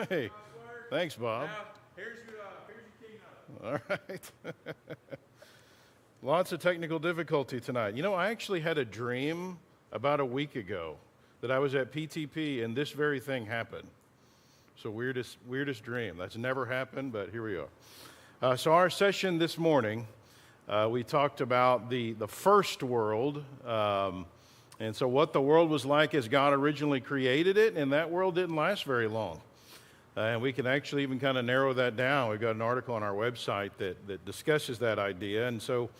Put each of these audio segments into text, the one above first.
Hey, thanks, Bob. Now, here's your keynote. All right. Lots of technical difficulty tonight. You know, I actually had a dream about a week ago that I was at PTP and this very thing happened. So weirdest dream. That's never happened, but here we are. So our session this morning, we talked about the first world, and so what the world was like as God originally created it, and that world didn't last very long. And we can actually even kind of narrow that down. We've got an article on our website that discusses that idea. And so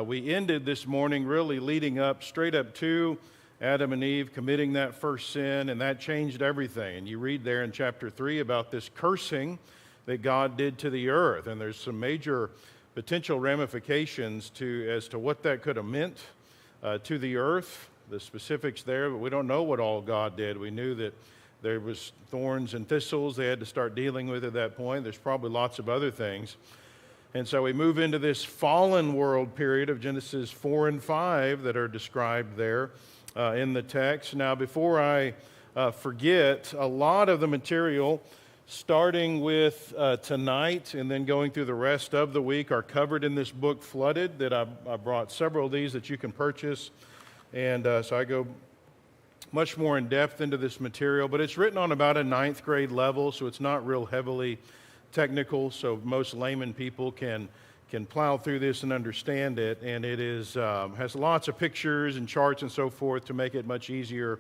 we ended this morning really leading up, straight up to Adam and Eve committing that first sin, and that changed everything. And you read there in chapter 3 about this cursing that God did to the earth. And there's some major potential ramifications as to what that could have meant to the earth, the specifics there, but we don't know what all God did. We knew that there was thorns and thistles they had to start dealing with at that point. There's probably lots of other things. And so we move into this fallen world period of Genesis 4 and 5 that are described there in the text. Now, before I forget, a lot of the material, starting with tonight and then going through the rest of the week, are covered in this book, Flooded, that I brought several of these that you can purchase. And so I go much more in depth into this material, but it's written on about a 9th grade level, so it's not real heavily technical, so most layman people can plow through this and understand it. And it is has lots of pictures and charts and so forth to make it much easier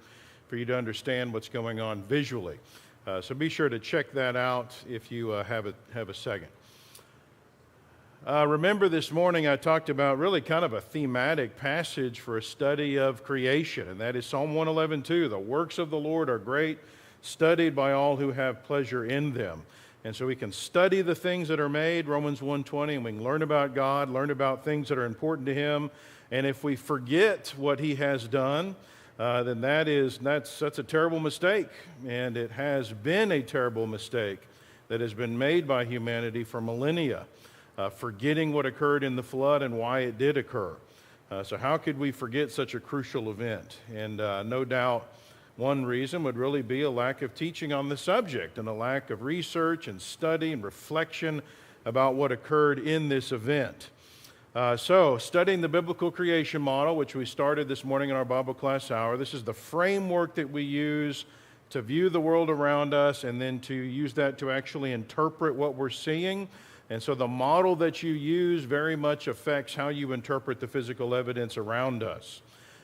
for you to understand what's going on visually. So be sure to check that out if you have a second. Remember this morning I talked about really kind of a thematic passage for a study of creation, and that is Psalm 111:2. The works of the Lord are great, studied by all who have pleasure in them. And so we can study the things that are made, Romans 1:20, and we can learn about God, learn about things that are important to Him. And if we forget what He has done, then that's a terrible mistake, and it has been a terrible mistake that has been made by humanity for millennia. Forgetting what occurred in the flood and why it did occur. So how could we forget such a crucial event? And no doubt one reason would really be a lack of teaching on the subject and a lack of research and study and reflection about what occurred in this event. So studying the biblical creation model, which we started this morning in our Bible class hour, this is the framework that we use to view the world around us and then to use that to actually interpret what we're seeing. And so the model that you use very much affects how you interpret the physical evidence around us.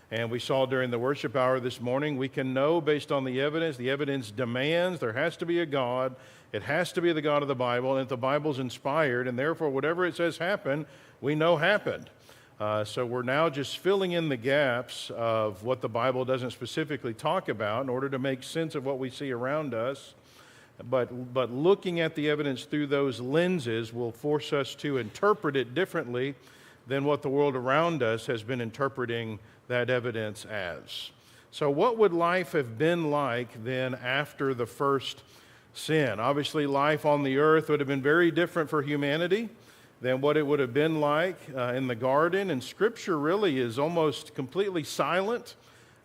And we saw during the worship hour this morning, we can know based on the evidence demands there has to be a God. It has to be the God of the Bible, and the Bible's inspired, and therefore whatever it says happened, we know happened. So we're now just filling in the gaps of what the Bible doesn't specifically talk about in order to make sense of what we see around us. But looking at the evidence through those lenses will force us to interpret it differently than what the world around us has been interpreting that evidence as. So what would life have been like then after the first sin? Obviously, life on the earth would have been very different for humanity than what it would have been like in the garden. And Scripture really is almost completely silent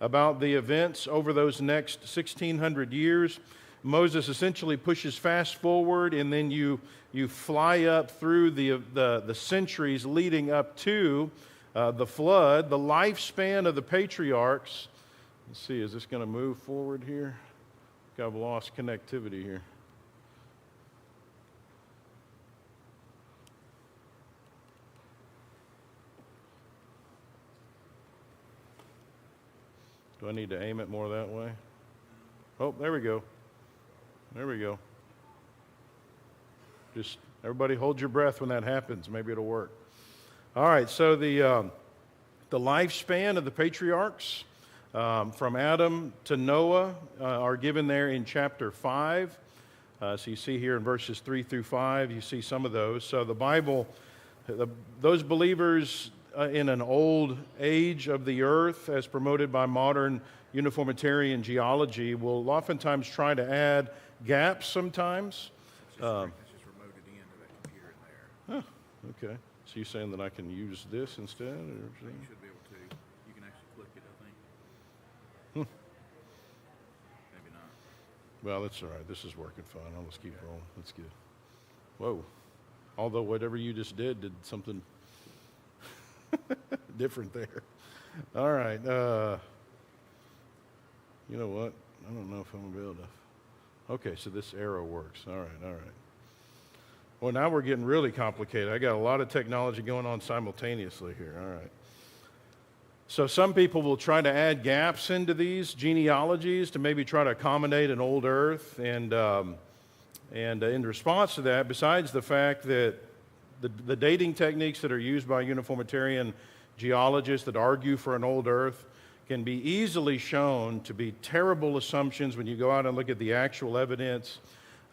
about the events over those next 1,600 years. Moses essentially pushes fast forward, and then you fly up through the centuries leading up to the flood. The lifespan of the patriarchs, let's see, is this going to move forward here? I've lost connectivity here. Do I need to aim it more that way? Oh, there we go. There we go. Just everybody hold your breath when that happens. Maybe it'll work. All right, so the lifespan of the patriarchs from Adam to Noah are given there in chapter 5. So you see here in verses 3 through 5, you see some of those. So the Bible, those believers in an old age of the earth, as promoted by modern uniformitarian geology, will oftentimes try to add gaps sometimes. That's just remoted in to that computer in there. Huh, okay. So you're saying that I can use this instead? Or You should be able to. You can actually click it, I think. Maybe not. Well, that's all right. This is working fine. Let's keep rolling. That's good. Whoa. Although whatever you just did something different there. All right. You know what? I don't know if I'm going to be able to. Okay, so this arrow works. All right. Well, now we're getting really complicated. I got a lot of technology going on simultaneously here. All right. So some people will try to add gaps into these genealogies to maybe try to accommodate an old earth. And in response to that, besides the fact that the dating techniques that are used by uniformitarian geologists that argue for an old earth can be easily shown to be terrible assumptions when you go out and look at the actual evidence.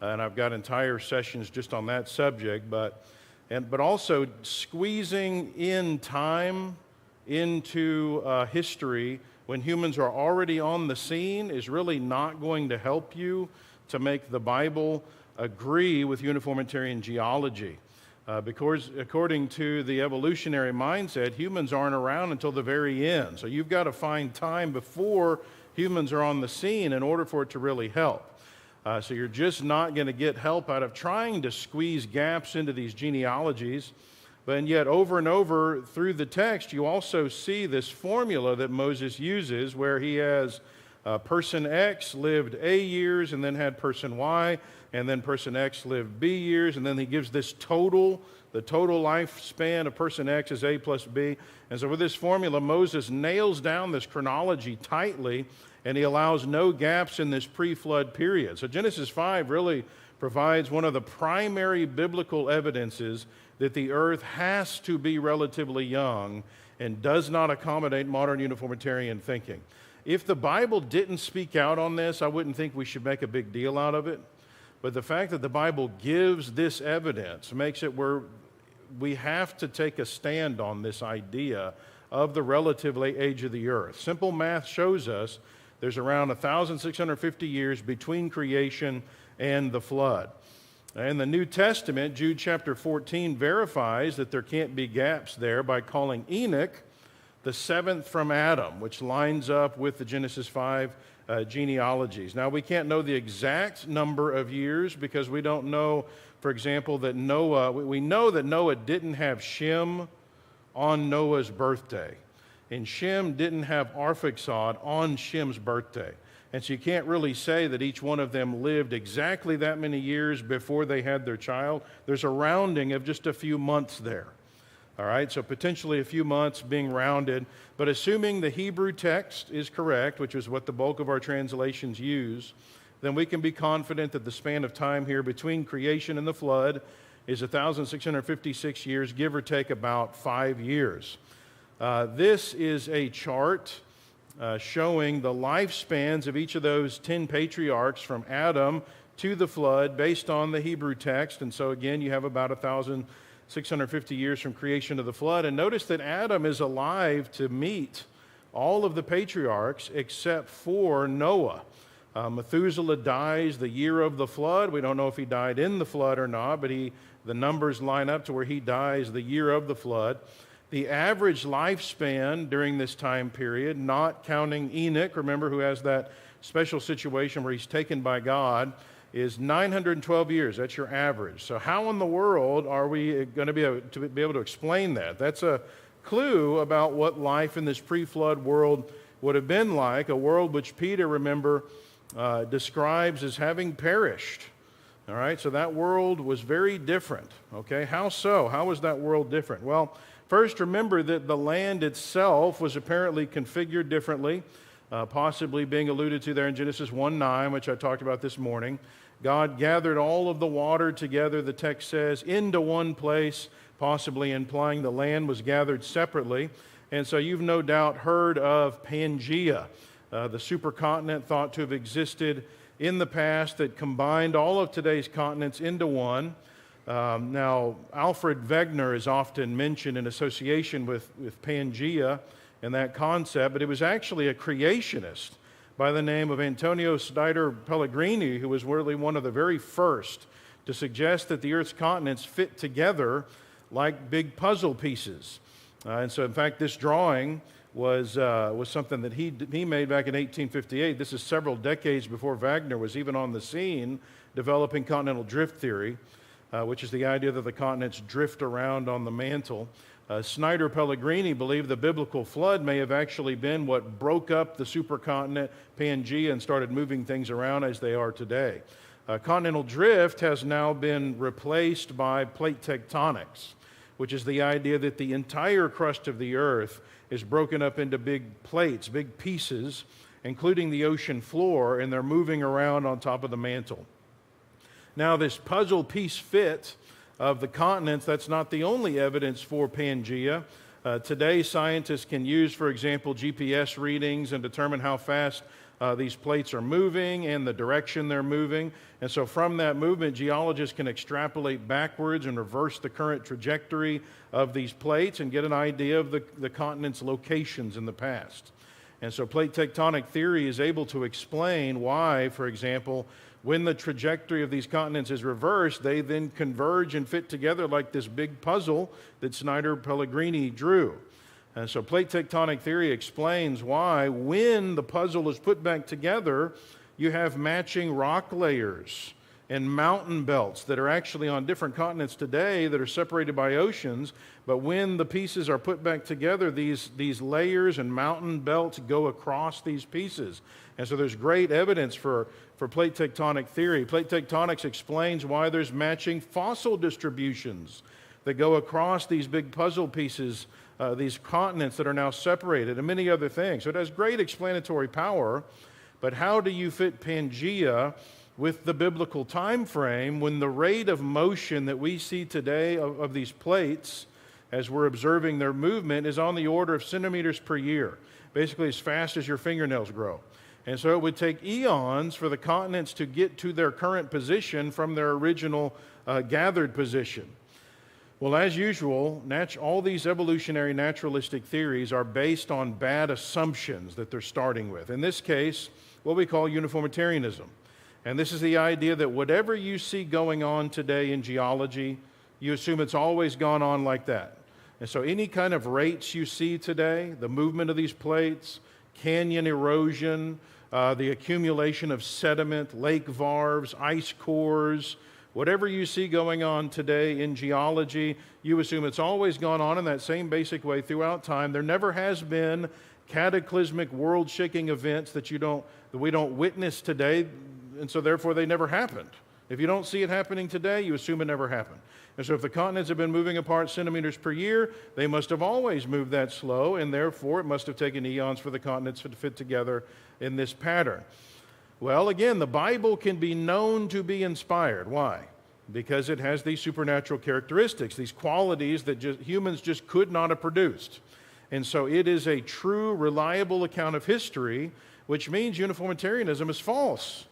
And I've got entire sessions just on that subject. But also squeezing in time into history when humans are already on the scene is really not going to help you to make the Bible agree with uniformitarian geology. Because according to the evolutionary mindset, humans aren't around until the very end. So you've got to find time before humans are on the scene in order for it to really help. So you're just not going to get help out of trying to squeeze gaps into these genealogies. But yet over and over through the text, you also see this formula that Moses uses where he has person X lived A years and then had person Y, and then person X lived B years, and then he gives this total, the total lifespan of person X is A plus B. And so with this formula, Moses nails down this chronology tightly, and he allows no gaps in this pre-flood period. So Genesis 5 really provides one of the primary biblical evidences that the earth has to be relatively young and does not accommodate modern uniformitarian thinking. If the Bible didn't speak out on this, I wouldn't think we should make a big deal out of it. But the fact that the Bible gives this evidence makes it where we have to take a stand on this idea of the relative age of the earth. Simple math shows us there's around 1,650 years between creation and the flood. In the New Testament, Jude chapter 14 verifies that there can't be gaps there by calling Enoch the seventh from Adam, which lines up with the Genesis 5 genealogies. Now, we can't know the exact number of years because we don't know, for example, that Noah, we know that Noah didn't have Shem on Noah's birthday, and Shem didn't have Arphaxad on Shem's birthday. And so you can't really say that each one of them lived exactly that many years before they had their child. There's a rounding of just a few months there. All right, so potentially a few months being rounded. But assuming the Hebrew text is correct, which is what the bulk of our translations use, then we can be confident that the span of time here between creation and the flood is 1,656 years, give or take about 5 years. This is a chart showing the lifespans of each of those 10 patriarchs from Adam to the flood based on the Hebrew text. And so again, you have about 1,650 years from creation to the flood. And notice that Adam is alive to meet all of the patriarchs except for Noah. Methuselah dies the year of the flood. We don't know if he died in the flood or not, but the numbers line up to where he dies the year of the flood. The average lifespan during this time period, not counting Enoch, remember, who has that special situation where he's taken by God, is 912 years. That's your average. So how in the world are we going to be able to explain that? That's a clue about what life in this pre-flood world would have been like, a world which Peter, remember, describes as having perished. All right, so that world was very different. Okay, how so? How was that world different? Well, first, remember that the land itself was apparently configured differently, possibly being alluded to there in Genesis 1:9, which I talked about this morning. God gathered all of the water together, the text says, into one place, possibly implying the land was gathered separately. And so you've no doubt heard of Pangaea, the supercontinent thought to have existed in the past that combined all of today's continents into one. Now, Alfred Wegener is often mentioned in association with Pangaea and that concept, but it was actually a creationist by the name of Antonio Snyder Pellegrini, who was really one of the very first to suggest that the Earth's continents fit together like big puzzle pieces. And so, in fact, this drawing was something that he made back in 1858. This is several decades before Wagner was even on the scene developing continental drift theory, which is the idea that the continents drift around on the mantle. Snyder Pellegrini believed the biblical flood may have actually been what broke up the supercontinent Pangaea and started moving things around as they are today. Continental drift has now been replaced by plate tectonics, which is the idea that the entire crust of the earth is broken up into big plates, big pieces, including the ocean floor, and they're moving around on top of the mantle. Now, this puzzle piece fit of the continents, that's not the only evidence for Pangaea. Today, scientists can use, for example, GPS readings and determine how fast these plates are moving and the direction they're moving. And so from that movement, geologists can extrapolate backwards and reverse the current trajectory of these plates and get an idea of the continent's locations in the past. And so plate tectonic theory is able to explain why, for example, when the trajectory of these continents is reversed, they then converge and fit together like this big puzzle that Snyder Pellegrini drew. And so plate tectonic theory explains why, when the puzzle is put back together, you have matching rock layers and mountain belts that are actually on different continents today that are separated by oceans. But when the pieces are put back together, these layers and mountain belts go across these pieces. And so there's great evidence for plate tectonic theory. Plate tectonics explains why there's matching fossil distributions that go across these big puzzle pieces, these continents that are now separated, and many other things. So it has great explanatory power, but how do you fit Pangaea with the biblical time frame when the rate of motion that we see today of these plates as we're observing their movement is on the order of centimeters per year, basically as fast as your fingernails grow. And so it would take eons for the continents to get to their current position from their original gathered position. Well, as usual, all these evolutionary naturalistic theories are based on bad assumptions that they're starting with. In this case, what we call uniformitarianism. And this is the idea that whatever you see going on today in geology, you assume it's always gone on like that. And so any kind of rates you see today, the movement of these plates, canyon erosion, the accumulation of sediment, lake varves, ice cores, whatever you see going on today in geology, you assume it's always gone on in that same basic way throughout time. There never has been cataclysmic world-shaking events that we don't witness today, and so therefore they never happened. If you don't see it happening today, you assume it never happened. And so if the continents have been moving apart centimeters per year, they must have always moved that slow, and therefore it must have taken eons for the continents to fit together in this pattern. Well, again, the Bible can be known to be inspired. Why? Because it has these supernatural characteristics, these qualities that humans just could not have produced. And so it is a true, reliable account of history, which means uniformitarianism is false.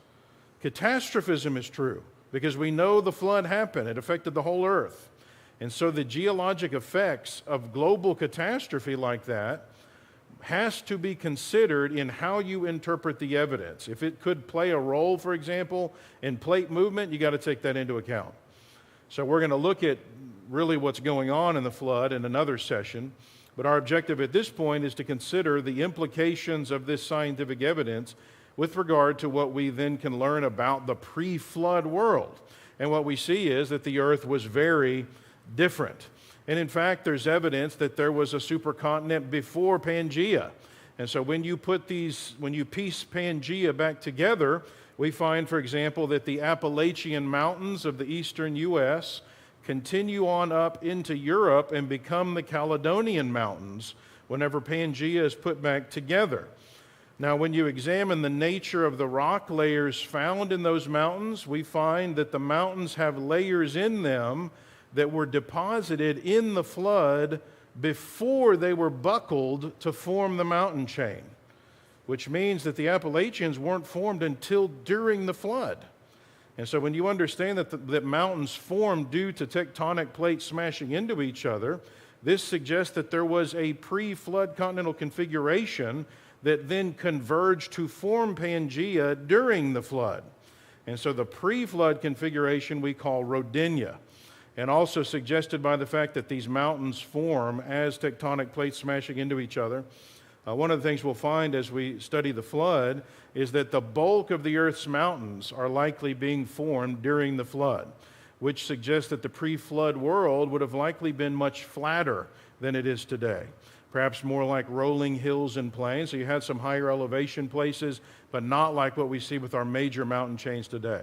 Catastrophism is true, because we know the flood happened. It affected the whole earth. And so the geologic effects of global catastrophe like that has to be considered in how you interpret the evidence. If it could play a role, for example, in plate movement, you got to take that into account. So we're going to look at really what's going on in the flood in another session, but our objective at this point is to consider the implications of this scientific evidence with regard to what we then can learn about the pre-flood world. And what we see is that the earth was very different. And in fact, there's evidence that there was a supercontinent before Pangaea. And so when you piece Pangaea back together, we find, for example, that the Appalachian Mountains of the eastern U.S. continue on up into Europe and become the Caledonian Mountains whenever Pangaea is put back together. Now, when you examine the nature of the rock layers found in those mountains, we find that the mountains have layers in them that were deposited in the flood before they were buckled to form the mountain chain, which means that the Appalachians weren't formed until during the flood. And so when you understand that mountains formed due to tectonic plates smashing into each other, this suggests that there was a pre-flood continental configuration that then converged to form Pangaea during the flood. And so the pre-flood configuration we call Rodinia, and also suggested by the fact that these mountains form as tectonic plates smashing into each other. One of the things we'll find as we study the flood is that the bulk of the earth's mountains are likely being formed during the flood, which suggests that the pre-flood world would have likely been much flatter than it is today. Perhaps more like rolling hills and plains. So you had some higher elevation places, but not like what we see with our major mountain chains today.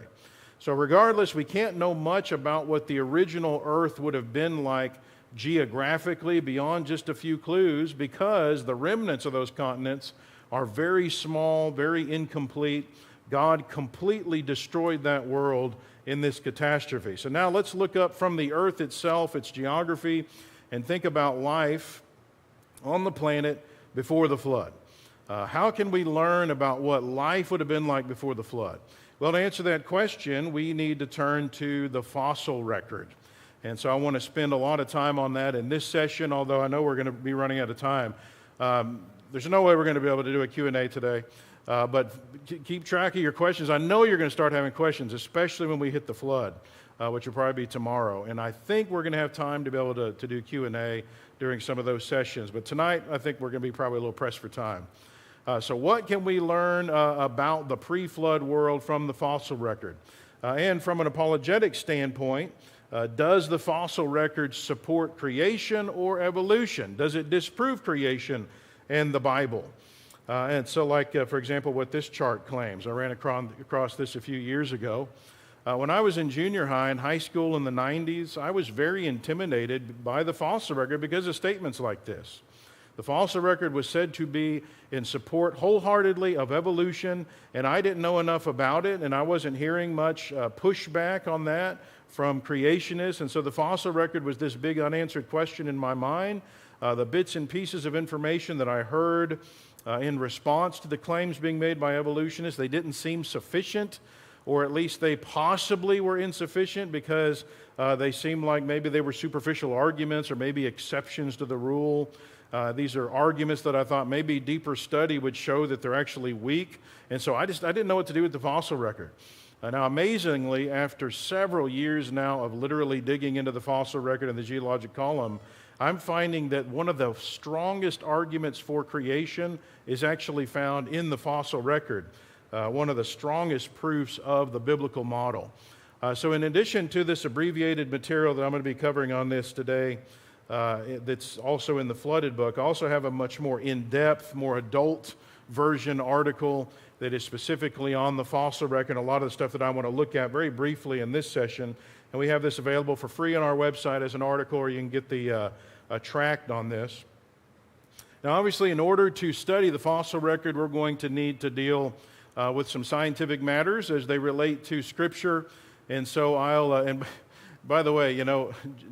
So regardless, we can't know much about what the original earth would have been like geographically beyond just a few clues, because the remnants of those continents are very small, very incomplete. God completely destroyed that world in this catastrophe. So now let's look up from the earth itself, its geography, and think about life on the planet before the flood. How can we learn about what life would have been like before the flood? Well, to answer that question, we need to turn to the fossil record. And so I want to spend a lot of time on that in this session, although I know we're going to be running out of time. There's no way we're going to be able to do a Q&A today, but keep track of your questions. I know you're going to start having questions, especially when we hit the flood, which will probably be tomorrow. And I think we're going to have time to be able to do Q&A during some of those sessions. But tonight, I think we're going to be probably a little pressed for time. So what can we learn about the pre-flood world from the fossil record? And from an apologetic standpoint, does the fossil record support creation or evolution? Does it disprove creation and the Bible? And so like, for example, what this chart claims. I ran across this a few years ago. When I was in junior high and high school in the 90s, I was very intimidated by the fossil record because of statements like this. The fossil record was said to be in support wholeheartedly of evolution, and I didn't know enough about it, and I wasn't hearing much pushback on that from creationists, and so the fossil record was this big unanswered question in my mind. The bits and pieces of information that I heard in response to the claims being made by evolutionists, they didn't seem sufficient, or at least they possibly were insufficient, because they seemed like maybe they were superficial arguments or maybe exceptions to the rule. These are arguments that I thought maybe deeper study would show that they're actually weak, and so I didn't know what to do with the fossil record. Now, amazingly, after several years now of literally digging into the fossil record and the geologic column, I'm finding that one of the strongest arguments for creation is actually found in the fossil record, one of the strongest proofs of the biblical model. So in addition to this abbreviated material that I'm going to be covering on this today, that's also in the Flooded book, I also have a much more in-depth, more adult version article that is specifically on the fossil record, a lot of the stuff that I want to look at very briefly in this session. And we have this available for free on our website as an article, or you can get the a tract on this. Now, obviously, in order to study the fossil record, we're going to need to deal with some scientific matters as they relate to Scripture. And so and by the way,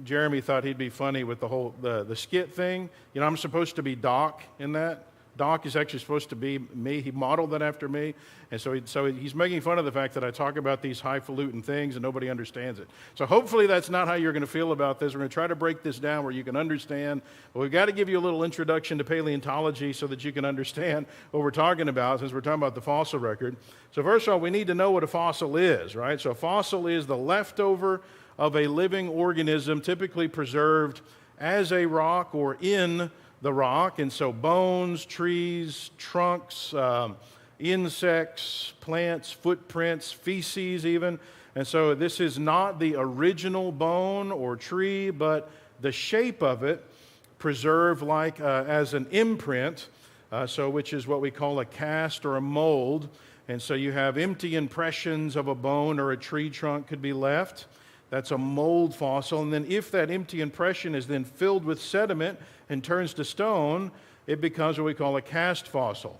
Jeremy thought he'd be funny with the whole the skit thing. I'm supposed to be Doc in that. Doc is actually supposed to be me. He modeled that after me. And so he's making fun of the fact that I talk about these highfalutin things and nobody understands it. So hopefully that's not how you're going to feel about this. We're going to try to break this down where you can understand. But we've got to give you a little introduction to paleontology so that you can understand what we're talking about, since we're talking about the fossil record. So first of all, we need to know what a fossil is, right? So a fossil is the leftover of a living organism, typically preserved as a rock or in the rock. And so bones, trees, trunks, insects, plants, footprints, feces even. And so this is not the original bone or tree, but the shape of it preserved like as an imprint, which is what we call a cast or a mold. And so you have empty impressions of a bone or a tree trunk could be left. That's a mold fossil. And then if that empty impression is then filled with sediment and turns to stone, it becomes what we call a cast fossil.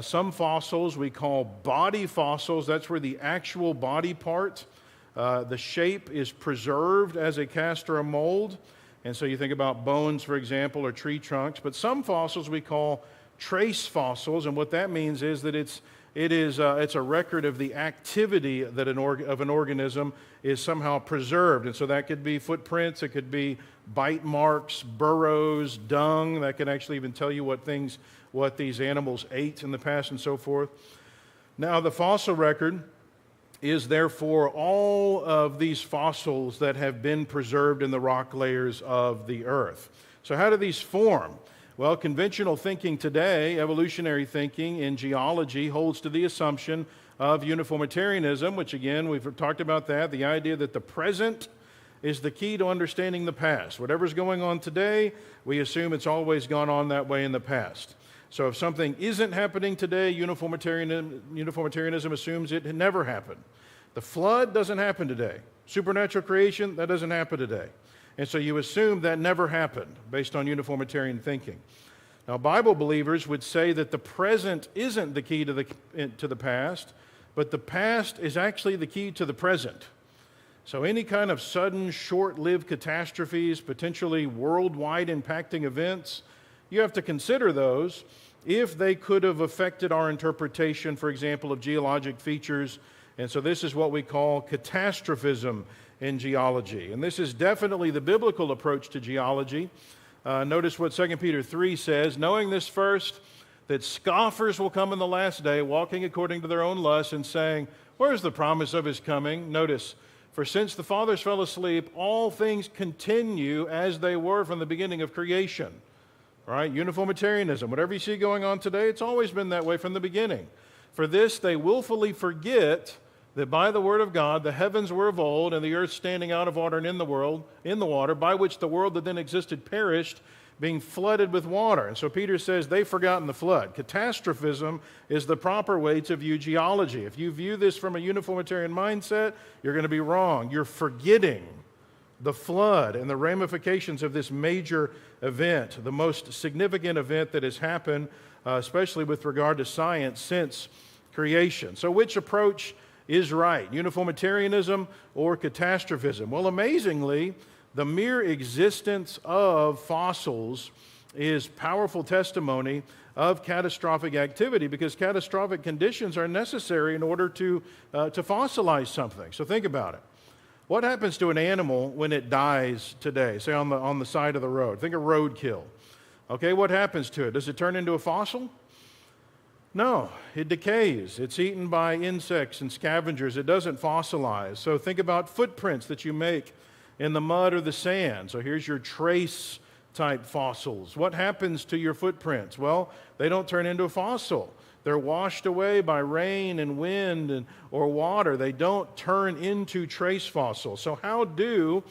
Some fossils we call body fossils. That's where the actual body part, the shape is preserved as a cast or a mold. And so you think about bones, for example, or tree trunks. But some fossils we call trace fossils. And what that means is that it's a record of the activity that of an organism is somehow preserved. And so that could be footprints, it could be bite marks, burrows, dung. That can actually even tell you what these animals ate in the past and so forth. Now, the fossil record is therefore all of these fossils that have been preserved in the rock layers of the earth. So how do these form? Well, conventional thinking today, evolutionary thinking in geology, holds to the assumption of uniformitarianism, which again, we've talked about that, the idea that the present is the key to understanding the past. Whatever's going on today, we assume it's always gone on that way in the past. So if something isn't happening today, uniformitarianism assumes it had never happened. The flood doesn't happen today. Supernatural creation, that doesn't happen today. And so you assume that never happened based on uniformitarian thinking. Now, Bible believers would say that the present isn't the key to the past, but the past is actually the key to the present. So any kind of sudden, short-lived catastrophes, potentially worldwide impacting events, you have to consider those if they could have affected our interpretation, for example, of geologic features. And so this is what we call catastrophism in geology. And this is definitely the biblical approach to geology. Notice what 2 Peter 3 says, knowing this first, that scoffers will come in the last day, walking according to their own lusts and saying, where's the promise of his coming? Notice, for since the fathers fell asleep, all things continue as they were from the beginning of creation. Right? Uniformitarianism. Whatever you see going on today, it's always been that way from the beginning. For this they willfully forget that by the word of God the heavens were of old, and the earth standing out of order and in the water, by which the world that then existed perished, being flooded with water. And so Peter says they've forgotten the flood. Catastrophism is the proper way to view geology. If you view this from a uniformitarian mindset, you're going to be wrong. You're forgetting the flood and the ramifications of this major event, the most significant event that has happened, especially with regard to science since creation. So which approach is right, uniformitarianism or catastrophism? Well, amazingly, the mere existence of fossils is powerful testimony of catastrophic activity, because catastrophic conditions are necessary in order to fossilize something. So think about it. What happens to an animal when it dies today, say on the side of the road? Think of roadkill. Okay, what happens to it? Does it turn into a fossil? No, it decays. It's eaten by insects and scavengers. It doesn't fossilize. So think about footprints that you make in the mud or the sand. So here's your trace type fossils. What happens to your footprints? Well, they don't turn into a fossil. They're washed away by rain and wind or water. They don't turn into trace fossils. So how do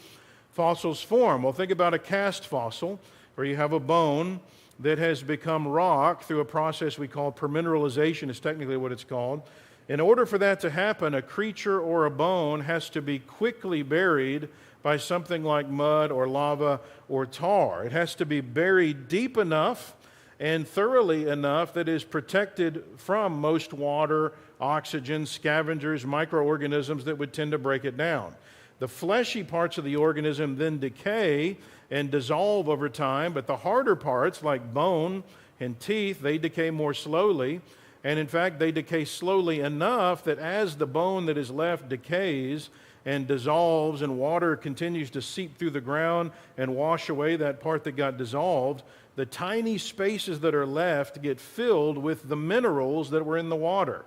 fossils form? Well, think about a cast fossil, where you have a bone that has become rock through a process we call permineralization, is technically what it's called. In order for that to happen, a creature or a bone has to be quickly buried by something like mud or lava or tar. It has to be buried deep enough and thoroughly enough that is protected from most water, oxygen, scavengers, microorganisms that would tend to break it down. The fleshy parts of the organism then decay and dissolve over time, but the harder parts, like bone and teeth, they decay more slowly. And in fact, they decay slowly enough that as the bone that is left decays and dissolves and water continues to seep through the ground and wash away that part that got dissolved, the tiny spaces that are left get filled with the minerals that were in the water.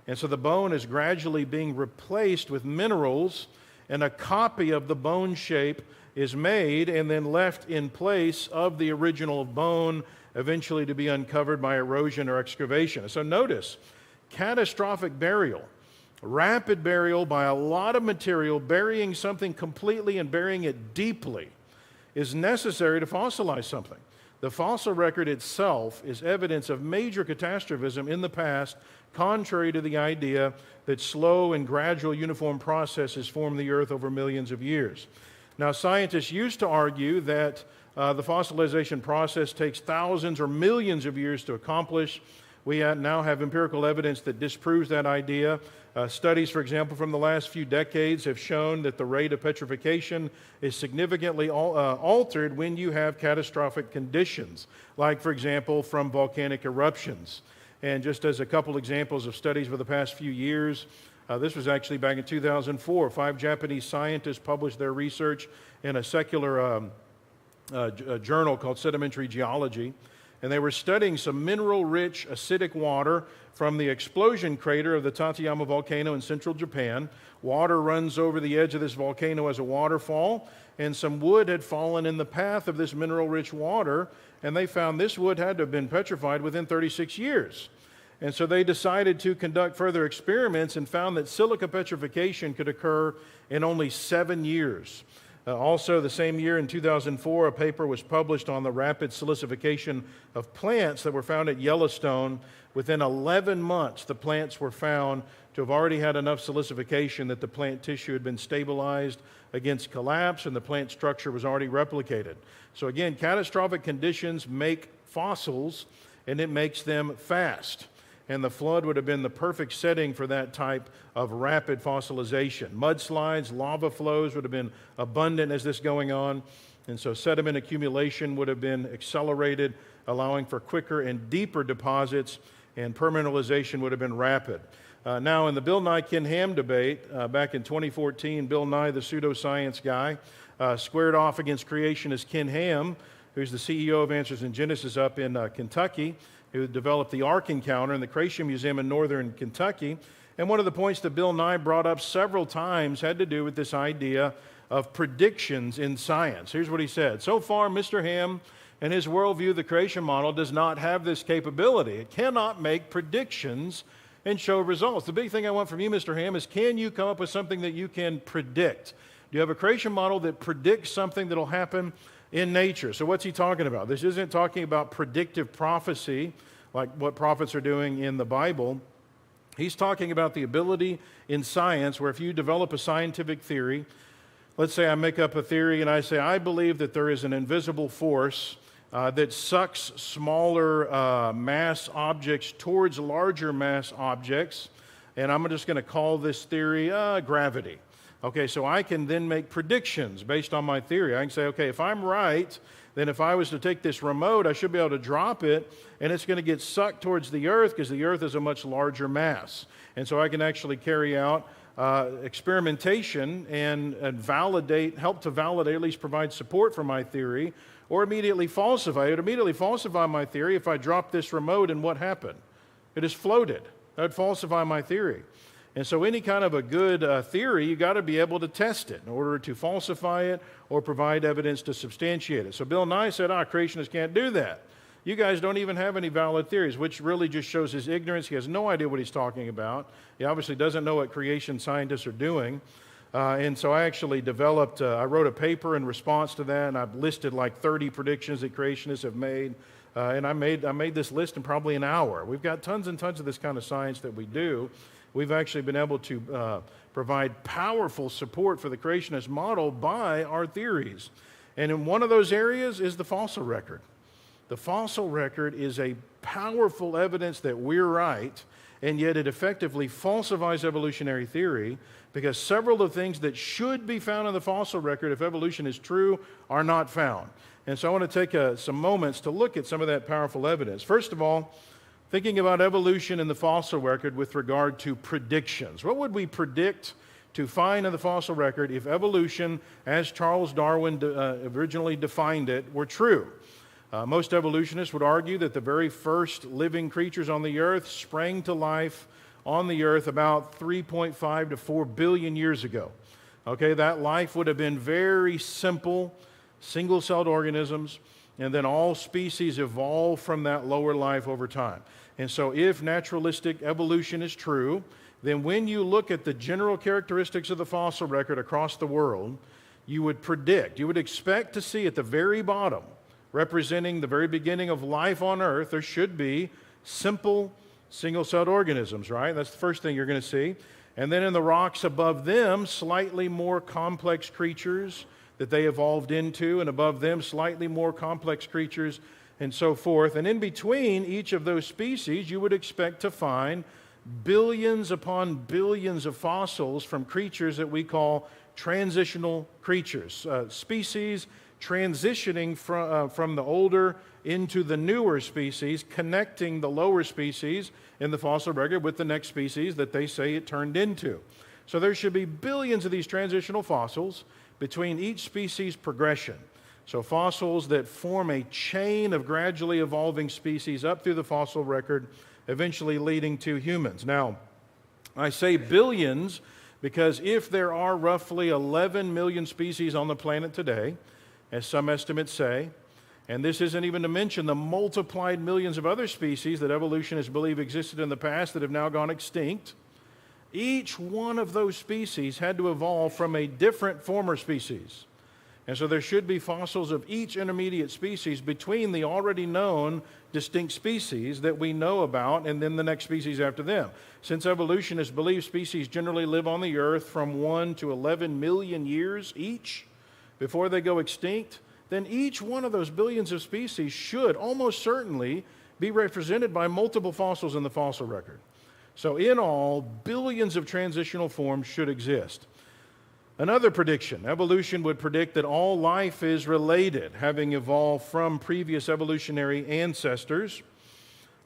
And so the bone is gradually being replaced with minerals, and a copy of the bone shape is made and then left in place of the original bone, eventually to be uncovered by erosion or excavation. So notice, catastrophic burial, rapid burial by a lot of material, burying something completely and burying it deeply, is necessary to fossilize something. The fossil record itself is evidence of major catastrophism in the past, contrary to the idea that slow and gradual uniform processes form the earth over millions of years. Now, scientists used to argue that the fossilization process takes thousands or millions of years to accomplish. We now have empirical evidence that disproves that idea. Studies, for example, from the last few decades have shown that the rate of petrification is significantly altered when you have catastrophic conditions, like, for example, from volcanic eruptions. And just as a couple examples of studies for the past few years, this was actually back in 2004. 5 Japanese scientists published their research in a secular journal called Sedimentary Geology. and they were studying some mineral-rich acidic water from the explosion crater of the Tateyama volcano in central Japan. Water runs over the edge of this volcano as a waterfall, and some wood had fallen in the path of this mineral-rich water, and they found this wood had to have been petrified within 36 years. And so they decided to conduct further experiments and found that silica petrification could occur in only 7 years. Also, the same year in 2004, a paper was published on the rapid silicification of plants that were found at Yellowstone. Within 11 months, the plants were found to have already had enough silicification that the plant tissue had been stabilized against collapse and the plant structure was already replicated. So again, catastrophic conditions make fossils, and it makes them fast. And the flood would have been the perfect setting for that type of rapid fossilization. Mudslides, lava flows would have been abundant as this going on, and so sediment accumulation would have been accelerated, allowing for quicker and deeper deposits, and permineralization would have been rapid. Now, in the Bill Nye Ken Ham debate back in 2014, Bill Nye, the pseudoscience guy, squared off against creationist Ken Ham, who's the CEO of Answers in Genesis up in Kentucky, who developed the Ark Encounter in the Creation Museum in northern Kentucky. And one of the points that Bill Nye brought up several times had to do with this idea of predictions in science. Here's what he said. So far, Mr. Ham and his worldview, the creation model, does not have this capability. It cannot make predictions and show results. The big thing I want from you, Mr. Ham, is can you come up with something that you can predict? Do you have a creation model that predicts something that will happen in nature? So what's he talking about? This isn't talking about predictive prophecy like what prophets are doing in the Bible. He's talking about the ability in science where if you develop a scientific theory, let's say I make up a theory and I say, I believe that there is an invisible force that sucks smaller mass objects towards larger mass objects, and I'm just going to call this theory gravity. Okay, so I can then make predictions based on my theory. I can say, okay, if I'm right, then if I was to take this remote, I should be able to drop it, and it's going to get sucked towards the earth because the earth is a much larger mass. And so I can actually carry out experimentation and help to validate, at least provide support for my theory, or immediately falsify. It would immediately falsify my theory if I dropped this remote, and what happened? It has floated. That would falsify my theory. And so any kind of a good theory, you got to be able to test it in order to falsify it or provide evidence to substantiate it. So Bill Nye said, creationists can't do that. You guys don't even have any valid theories, which really just shows his ignorance. He has no idea what he's talking about. He obviously doesn't know what creation scientists are doing. And so I actually I wrote a paper in response to that, and I've listed like 30 predictions that creationists have made. And I made this list in probably an hour. We've got tons and tons of this kind of science that we do. We've actually been able to provide powerful support for the creationist model by our theories. And in one of those areas is the fossil record. The fossil record is a powerful evidence that we're right, and yet it effectively falsifies evolutionary theory because several of the things that should be found in the fossil record, if evolution is true, are not found. And so I want to take some moments to look at some of that powerful evidence. First of all, thinking about evolution in the fossil record with regard to predictions. What would we predict to find in the fossil record if evolution, as Charles Darwin originally defined it, were true? Most evolutionists would argue that the very first living creatures on the earth sprang to life on the earth about 3.5 to 4 billion years ago. Okay, that life would have been very simple, single-celled organisms, and then all species evolve from that lower life over time. And so if naturalistic evolution is true, then when you look at the general characteristics of the fossil record across the world, you would expect to see at the very bottom, representing the very beginning of life on Earth, there should be simple single-celled organisms, right? That's the first thing you're going to see. And then in the rocks above them, slightly more complex creatures that they evolved into, and above them, slightly more complex creatures, and so forth. And in between each of those species, you would expect to find billions upon billions of fossils from creatures that we call transitional creatures, species transitioning from the older into the newer species, connecting the lower species in the fossil record with the next species that they say it turned into. So there should be billions of these transitional fossils between each species progression. So fossils that form a chain of gradually evolving species up through the fossil record, eventually leading to humans. Now, I say billions because if there are roughly 11 million species on the planet today, as some estimates say, and this isn't even to mention the multiplied millions of other species that evolutionists believe existed in the past that have now gone extinct, each one of those species had to evolve from a different former species. And so there should be fossils of each intermediate species between the already known distinct species that we know about and then the next species after them. Since evolutionists believe species generally live on the earth from 1 to 11 million years each before they go extinct, then each one of those billions of species should almost certainly be represented by multiple fossils in the fossil record. So in all, billions of transitional forms should exist. Another prediction, evolution would predict that all life is related, having evolved from previous evolutionary ancestors.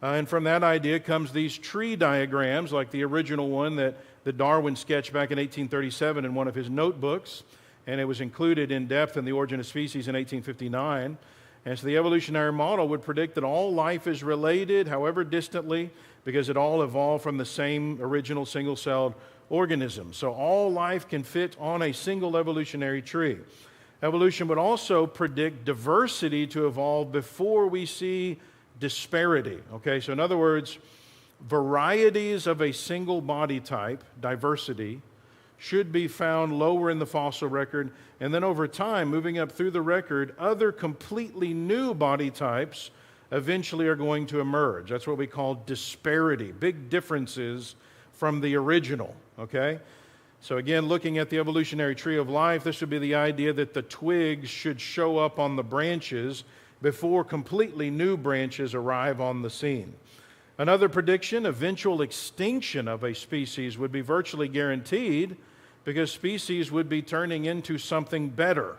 And from that idea comes these tree diagrams, like the original one that Darwin sketched back in 1837 in one of his notebooks, and it was included in depth in The Origin of Species in 1859. And so the evolutionary model would predict that all life is related, however distantly, because it all evolved from the same original single-celled organism. So all life can fit on a single evolutionary tree. Evolution would also predict diversity to evolve before we see disparity. Okay, so in other words, varieties of a single body type, diversity, should be found lower in the fossil record, and then over time, moving up through the record, other completely new body types eventually are going to emerge. That's what we call disparity, big differences from the original, okay? So again, looking at the evolutionary tree of life, this would be the idea that the twigs should show up on the branches before completely new branches arrive on the scene. Another prediction, eventual extinction of a species would be virtually guaranteed because species would be turning into something better.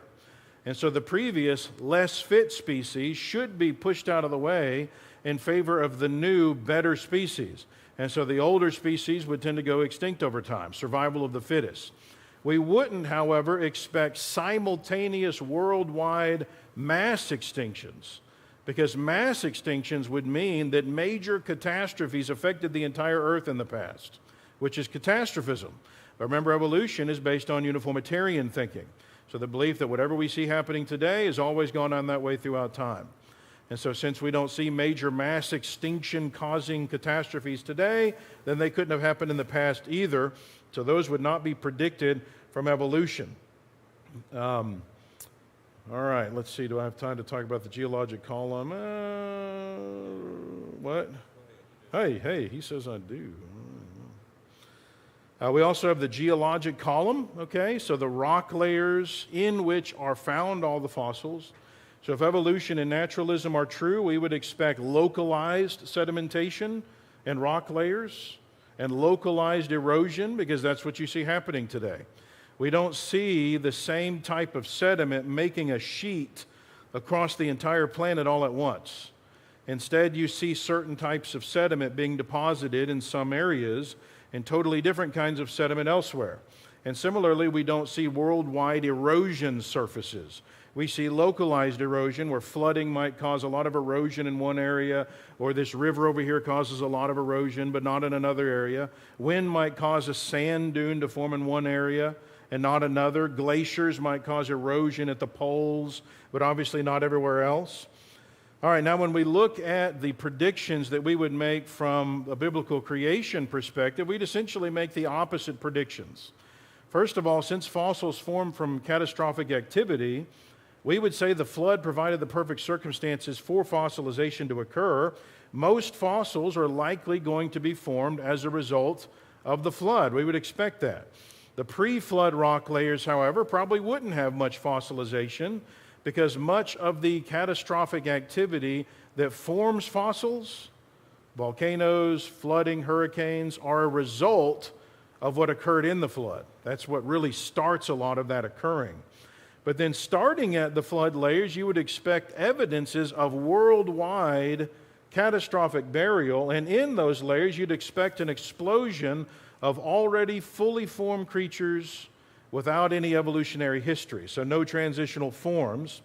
And so the previous, less fit species should be pushed out of the way in favor of the new, better species. And so the older species would tend to go extinct over time, survival of the fittest. We wouldn't, however, expect simultaneous worldwide mass extinctions, because mass extinctions would mean that major catastrophes affected the entire earth in the past, which is catastrophism. But remember, evolution is based on uniformitarian thinking. So the belief that whatever we see happening today has always gone on that way throughout time. And so since we don't see major mass extinction causing catastrophes today, then they couldn't have happened in the past either. So those would not be predicted from evolution. All right, let's see. Do I have time to talk about the geologic column? What? Hey, he says I do. We also have the geologic column, okay? So the rock layers in which are found all the fossils. So if evolution and naturalism are true, we would expect localized sedimentation and rock layers and localized erosion, because that's what you see happening today. We don't see the same type of sediment making a sheet across the entire planet all at once. Instead, you see certain types of sediment being deposited in some areas and totally different kinds of sediment elsewhere. And similarly, we don't see worldwide erosion surfaces. We see localized erosion where flooding might cause a lot of erosion in one area, or this river over here causes a lot of erosion but not in another area. Wind might cause a sand dune to form in one area and not another. Glaciers might cause erosion at the poles, but obviously not everywhere else. All right, now when we look at the predictions that we would make from a biblical creation perspective, we'd essentially make the opposite predictions. First of all, since fossils form from catastrophic activity, we would say the flood provided the perfect circumstances for fossilization to occur. Most fossils are likely going to be formed as a result of the flood. We would expect that. The pre-flood rock layers, however, probably wouldn't have much fossilization, because much of the catastrophic activity that forms fossils, volcanoes, flooding, hurricanes, are a result of what occurred in the flood. That's what really starts a lot of that occurring. But then starting at the flood layers, you would expect evidences of worldwide catastrophic burial, and in those layers you'd expect an explosion of already fully formed creatures without any evolutionary history, so no transitional forms.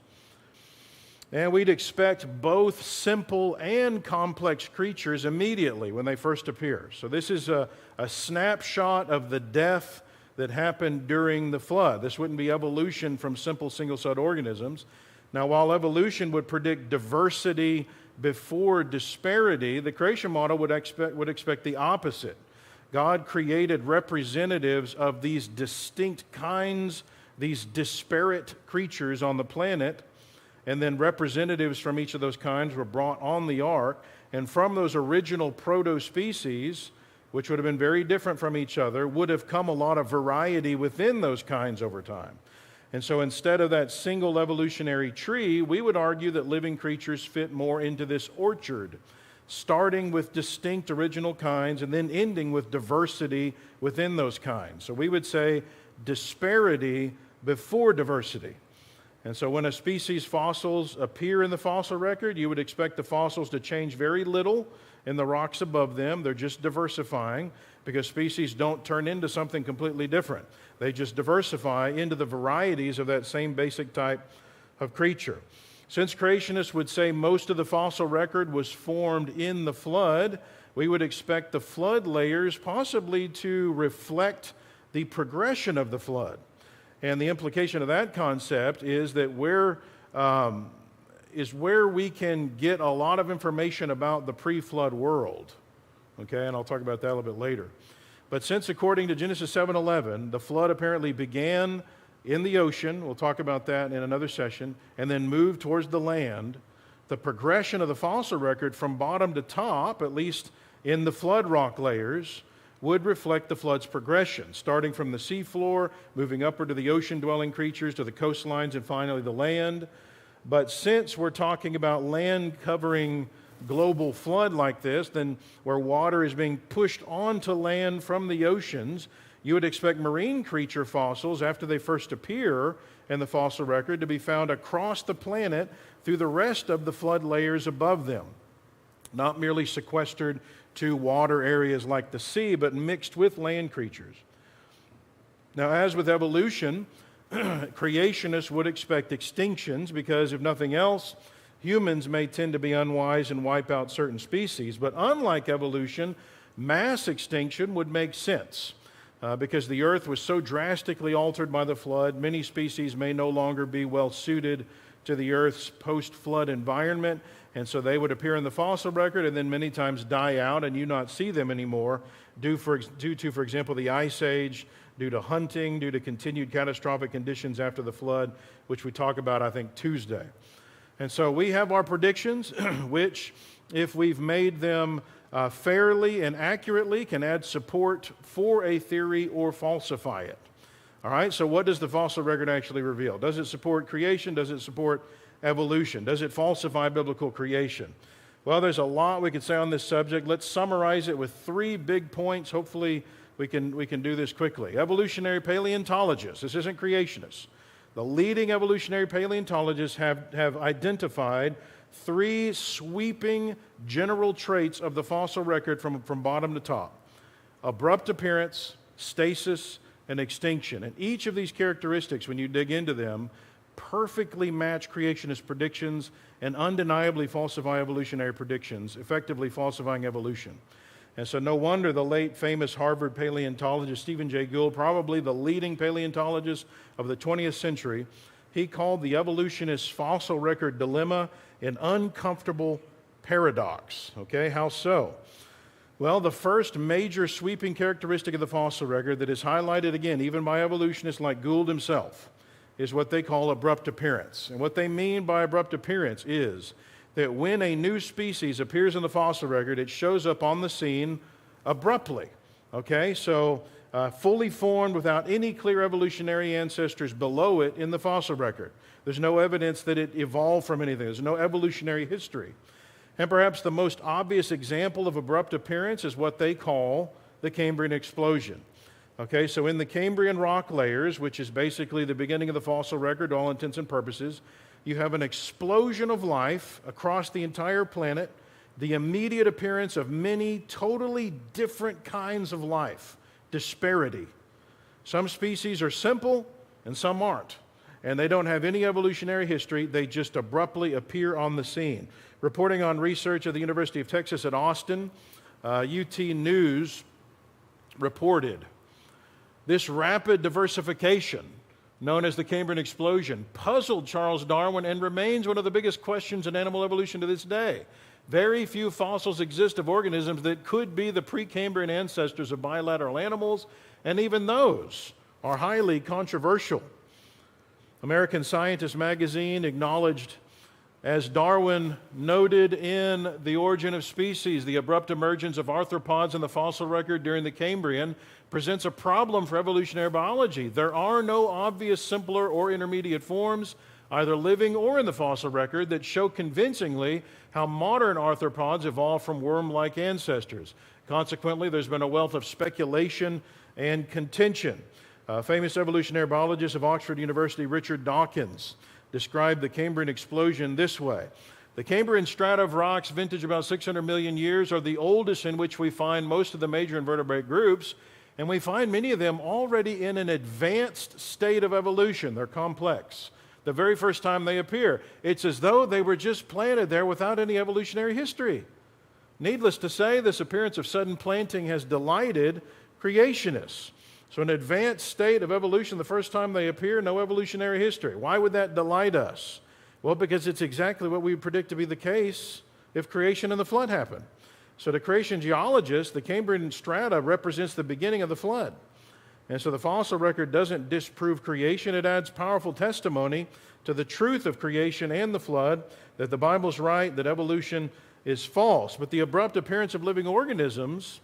And we'd expect both simple and complex creatures immediately when they first appear. So this is a snapshot of the death that happened during the flood. This wouldn't be evolution from simple single-celled organisms. Now, while evolution would predict diversity before disparity, the creation model would expect the opposite. God created representatives of these distinct kinds, these disparate creatures on the planet, and then representatives from each of those kinds were brought on the ark. And from those original proto-species, which would have been very different from each other, would have come a lot of variety within those kinds over time. And so instead of that single evolutionary tree, we would argue that living creatures fit more into this orchard, starting with distinct original kinds and then ending with diversity within those kinds. So we would say disparity before diversity. And so when a species' fossils appear in the fossil record, you would expect the fossils to change very little in the rocks above them. They're just diversifying because species don't turn into something completely different. They just diversify into the varieties of that same basic type of creature. Since creationists would say most of the fossil record was formed in the flood, we would expect the flood layers possibly to reflect the progression of the flood. And the implication of that concept is that where we can get a lot of information about the pre-flood world. Okay, and I'll talk about that a little bit later. But since, according to Genesis 7:11, the flood apparently began in the ocean, we'll talk about that in another session, and then moved towards the land, the progression of the fossil record from bottom to top, at least in the flood rock layers, would reflect the flood's progression, starting from the seafloor, moving upward to the ocean-dwelling creatures, to the coastlines, and finally the land. But since we're talking about land covering global flood like this, then where water is being pushed onto land from the oceans, you would expect marine creature fossils, after they first appear in the fossil record, to be found across the planet through the rest of the flood layers above them, not merely sequestered to water areas like the sea, but mixed with land creatures. Now, as with evolution, creationists would expect extinctions because, if nothing else, humans may tend to be unwise and wipe out certain species. But unlike evolution, mass extinction would make sense because the earth was so drastically altered by the flood, many species may no longer be well suited to the earth's post-flood environment, and so they would appear in the fossil record and then many times die out and you not see them anymore due to, for example, the Ice Age, due to hunting, due to continued catastrophic conditions after the flood, which we talk about, I think, Tuesday. And so we have our predictions, which, if we've made them fairly and accurately, can add support for a theory or falsify it. All right, so what does the fossil record actually reveal? Does it support creation? Does it support evolution? Does it falsify biblical creation? Well, there's a lot we could say on this subject. Let's summarize it with 3 big points. Hopefully we can do this quickly. Evolutionary paleontologists, this isn't creationists. The leading evolutionary paleontologists have identified 3 sweeping general traits of the fossil record from bottom to top: abrupt appearance, stasis, and extinction. And each of these characteristics, when you dig into them, perfectly match creationist predictions and undeniably falsify evolutionary predictions, effectively falsifying evolution. And so no wonder the late famous Harvard paleontologist Stephen Jay Gould, probably the leading paleontologist of the 20th century, he called the evolutionist fossil record dilemma an uncomfortable paradox. Okay, how so? Well, the first major sweeping characteristic of the fossil record that is highlighted again, even by evolutionists like Gould himself, is what they call abrupt appearance. And what they mean by abrupt appearance is that when a new species appears in the fossil record, it shows up on the scene abruptly. Okay, so fully formed without any clear evolutionary ancestors below it in the fossil record. There's no evidence that it evolved from anything. There's no evolutionary history. And perhaps the most obvious example of abrupt appearance is what they call the Cambrian explosion. Okay, so in the Cambrian rock layers, which is basically the beginning of the fossil record to all intents and purposes, you have an explosion of life across the entire planet, the immediate appearance of many totally different kinds of life, disparity. Some species are simple and some aren't. and they don't have any evolutionary history. They just abruptly appear on the scene. Reporting on research at the University of Texas at Austin, UT News reported this rapid diversification, known as the Cambrian explosion, puzzled Charles Darwin and remains one of the biggest questions in animal evolution to this day. Very few fossils exist of organisms that could be the Precambrian ancestors of bilateral animals, and even those are highly controversial. American Scientist magazine acknowledged, as Darwin noted in The Origin of Species, the abrupt emergence of arthropods in the fossil record during the Cambrian presents a problem for evolutionary biology. There are no obvious simpler or intermediate forms, either living or in the fossil record, that show convincingly how modern arthropods evolved from worm-like ancestors. Consequently, there's been a wealth of speculation and contention. Famous evolutionary biologist of Oxford University, Richard Dawkins, described the Cambrian explosion this way. The Cambrian strata of rocks, vintage about 600 million years, are the oldest in which we find most of the major invertebrate groups, and we find many of them already in an advanced state of evolution. They're complex. The very first time they appear, it's as though they were just planted there without any evolutionary history. Needless to say, this appearance of sudden planting has delighted creationists. So an advanced state of evolution, the first time they appear, no evolutionary history. Why would that delight us? Well, because it's exactly what we would predict to be the case if creation and the flood happened. So to creation geologists, the Cambrian strata represents the beginning of the flood. And so the fossil record doesn't disprove creation, it adds powerful testimony to the truth of creation and the flood, that the Bible's right, that evolution is false. But the abrupt appearance of living organisms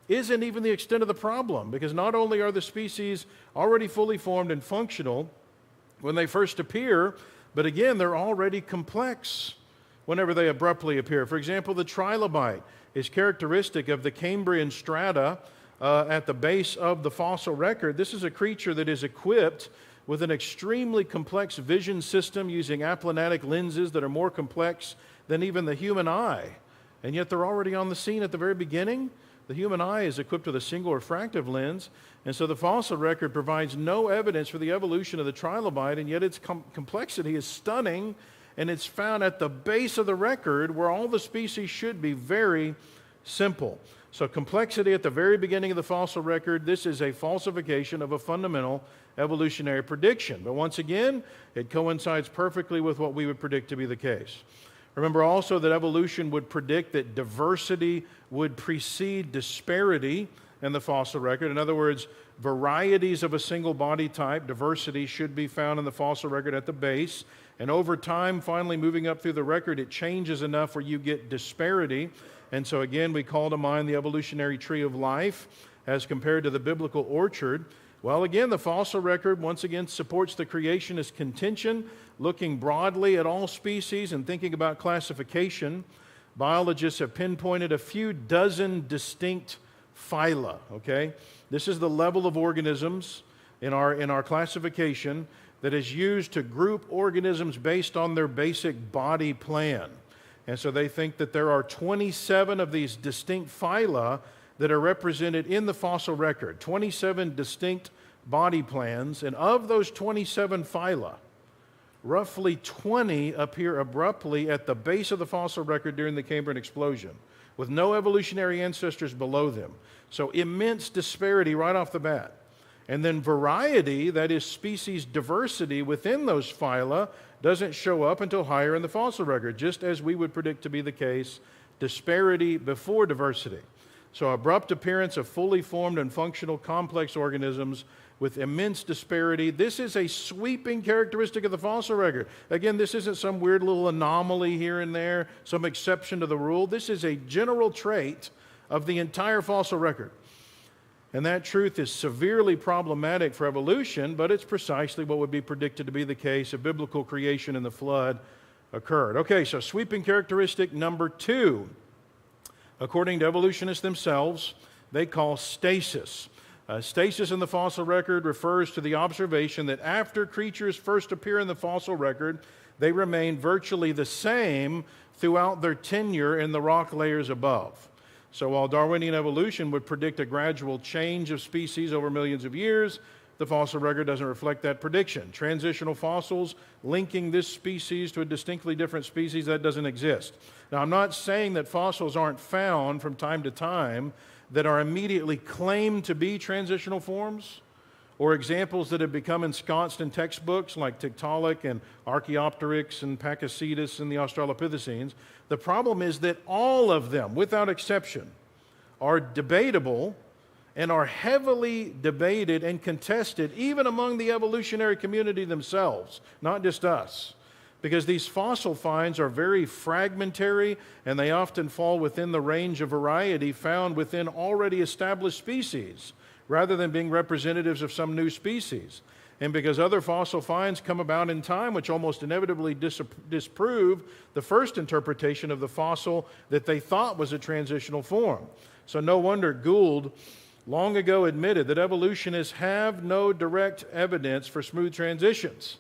isn't even the extent of the problem, because not only are the species already fully formed and functional when they first appear, but again, they're already complex whenever they abruptly appear. For example, the trilobite is characteristic of the Cambrian strata at the base of the fossil record. This is a creature that is equipped with an extremely complex vision system using aplanatic lenses that are more complex than even the human eye. And yet they're already on the scene at the very beginning. The human eye is equipped with a single refractive lens, and so the fossil record provides no evidence for the evolution of the trilobite, and yet its complexity is stunning, and it's found at the base of the record where all the species should be very simple. So complexity at the very beginning of the fossil record, this is a falsification of a fundamental evolutionary prediction. But once again, it coincides perfectly with what we would predict to be the case. Remember also that evolution would predict that diversity would precede disparity in the fossil record. In other words, varieties of a single body type, diversity, should be found in the fossil record at the base. And over time, finally moving up through the record, it changes enough where you get disparity. And so again, we call to mind the evolutionary tree of life as compared to the biblical orchard. Well, again, the fossil record once again supports the creationist contention, looking broadly at all species and thinking about classification. Biologists have pinpointed a few dozen distinct phyla, okay? This is the level of organisms in our classification that is used to group organisms based on their basic body plan. And so they think that there are 27 of these distinct phyla that are represented in the fossil record, 27 distinct body plans, and of those 27 phyla, roughly 20 appear abruptly at the base of the fossil record during the Cambrian explosion, with no evolutionary ancestors below them. So immense disparity right off the bat. And then variety, that is species diversity within those phyla, doesn't show up until higher in the fossil record, just as we would predict to be the case, disparity before diversity. So abrupt appearance of fully formed and functional complex organisms with immense disparity. This is a sweeping characteristic of the fossil record. Again, this isn't some weird little anomaly here and there, some exception to the rule. This is a general trait of the entire fossil record. And that truth is severely problematic for evolution, but it's precisely what would be predicted to be the case if biblical creation and the flood occurred. Okay, so sweeping characteristic number 2, according to evolutionists themselves, they call stasis. Stasis in the fossil record refers to the observation that after creatures first appear in the fossil record, they remain virtually the same throughout their tenure in the rock layers above. So while Darwinian evolution would predict a gradual change of species over millions of years, the fossil record doesn't reflect that prediction. Transitional fossils linking this species to a distinctly different species, that doesn't exist. Now, I'm not saying that fossils aren't found from time to time that are immediately claimed to be transitional forms, or examples that have become ensconced in textbooks like Tiktaalik and Archaeopteryx and Pakicetus and the Australopithecines. The problem is that all of them, without exception, are debatable and are heavily debated and contested even among the evolutionary community themselves, not just us. Because these fossil finds are very fragmentary and they often fall within the range of variety found within already established species, rather than being representatives of some new species. And because other fossil finds come about in time which almost inevitably disprove the first interpretation of the fossil that they thought was a transitional form. So no wonder Gould long ago admitted that evolutionists have no direct evidence for smooth transitions.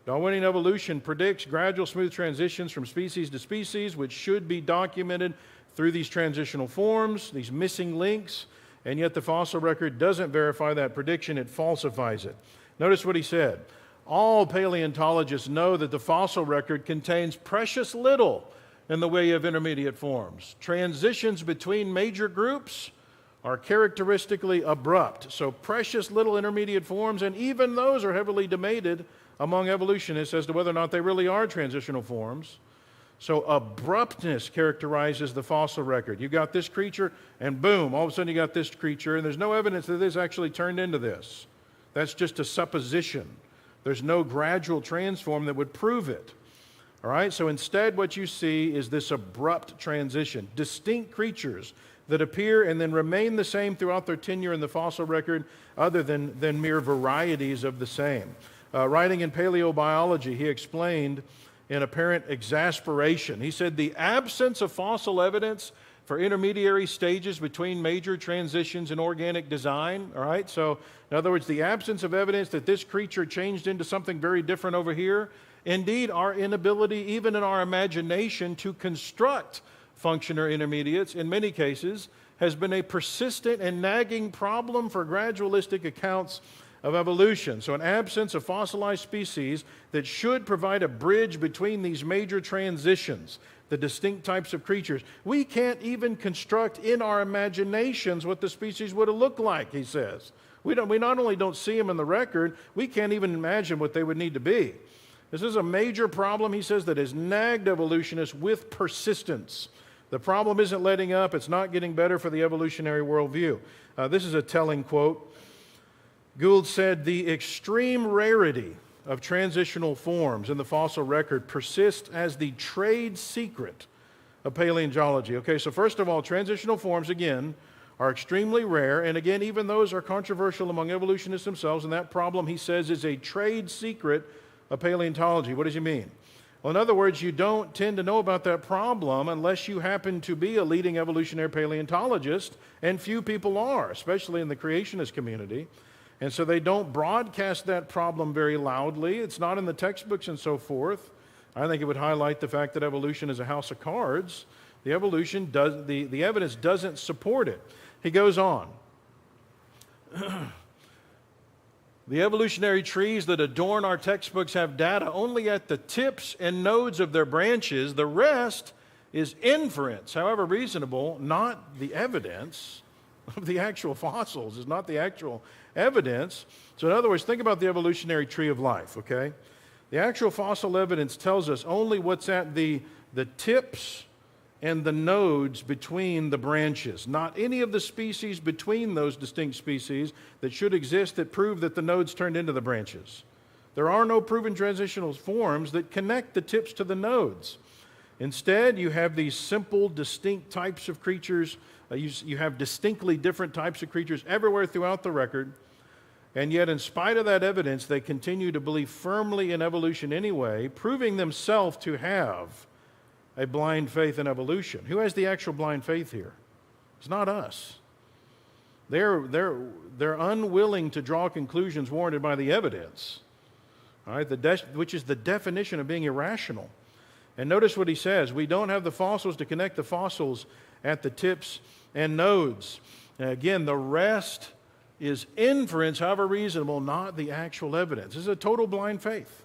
Darwinian evolution predicts gradual smooth transitions from species to species, which should be documented through these transitional forms, these missing links, and yet the fossil record doesn't verify that prediction, it falsifies it. Notice what he said. All paleontologists know that the fossil record contains precious little in the way of intermediate forms. Transitions between major groups are characteristically abrupt, so precious little intermediate forms, and even those are heavily debated among evolutionists as to whether or not they really are transitional forms. So abruptness characterizes the fossil record. You got this creature, and boom, all of a sudden you got this creature, and there's no evidence that this actually turned into this. That's just a supposition. There's no gradual transform that would prove it. All right, so instead what you see is this abrupt transition, distinct creatures that appear and then remain the same throughout their tenure in the fossil record, other than mere varieties of the same. Writing in Paleobiology, he explained in apparent exasperation. He said, the absence of fossil evidence for intermediary stages between major transitions in organic design, all right? So, in other words, the absence of evidence that this creature changed into something very different over here, indeed, our inability, even in our imagination, to construct functioner intermediates, in many cases, has been a persistent and nagging problem for gradualistic accounts of evolution. So an absence of fossilized species that should provide a bridge between these major transitions, the distinct types of creatures. We can't even construct in our imaginations what the species would have looked like, he says. We not only don't see them in the record, we can't even imagine what they would need to be. This is a major problem, he says, that has nagged evolutionists with persistence. The problem isn't letting up, it's not getting better for the evolutionary worldview. This is a telling quote. Gould said, the extreme rarity of transitional forms in the fossil record persists as the trade secret of paleontology. Okay, so first of all, transitional forms, again, are extremely rare, and again, even those are controversial among evolutionists themselves, and that problem, he says, is a trade secret of paleontology. What does he mean? Well, in other words, you don't tend to know about that problem unless you happen to be a leading evolutionary paleontologist, and few people are, especially in the creationist community. And so they don't broadcast that problem very loudly. It's not in the textbooks and so forth. I think it would highlight the fact that evolution is a house of cards. The evidence doesn't support it. He goes on. The evolutionary trees that adorn our textbooks have data only at the tips and nodes of their branches. The rest is inference, however reasonable, not the evidence of the actual fossils. It's not the actual evidence. So in other words, think about the evolutionary tree of life, okay? The actual fossil evidence tells us only what's at the tips and the nodes between the branches, not any of the species between those distinct species that should exist that prove that the nodes turned into the branches. There are no proven transitional forms that connect the tips to the nodes. Instead, you have these simple, distinct types of creatures. You have distinctly different types of creatures everywhere throughout the record. And yet, in spite of that evidence, they continue to believe firmly in evolution anyway, proving themselves to have a blind faith in evolution. Who has the actual blind faith here? It's not us. They're unwilling to draw conclusions warranted by the evidence, all right, which is the definition of being irrational. And notice what he says. We don't have the fossils to connect the fossils at the tips and nodes. And again, the rest is inference, however reasonable, not the actual evidence. This is a total blind faith.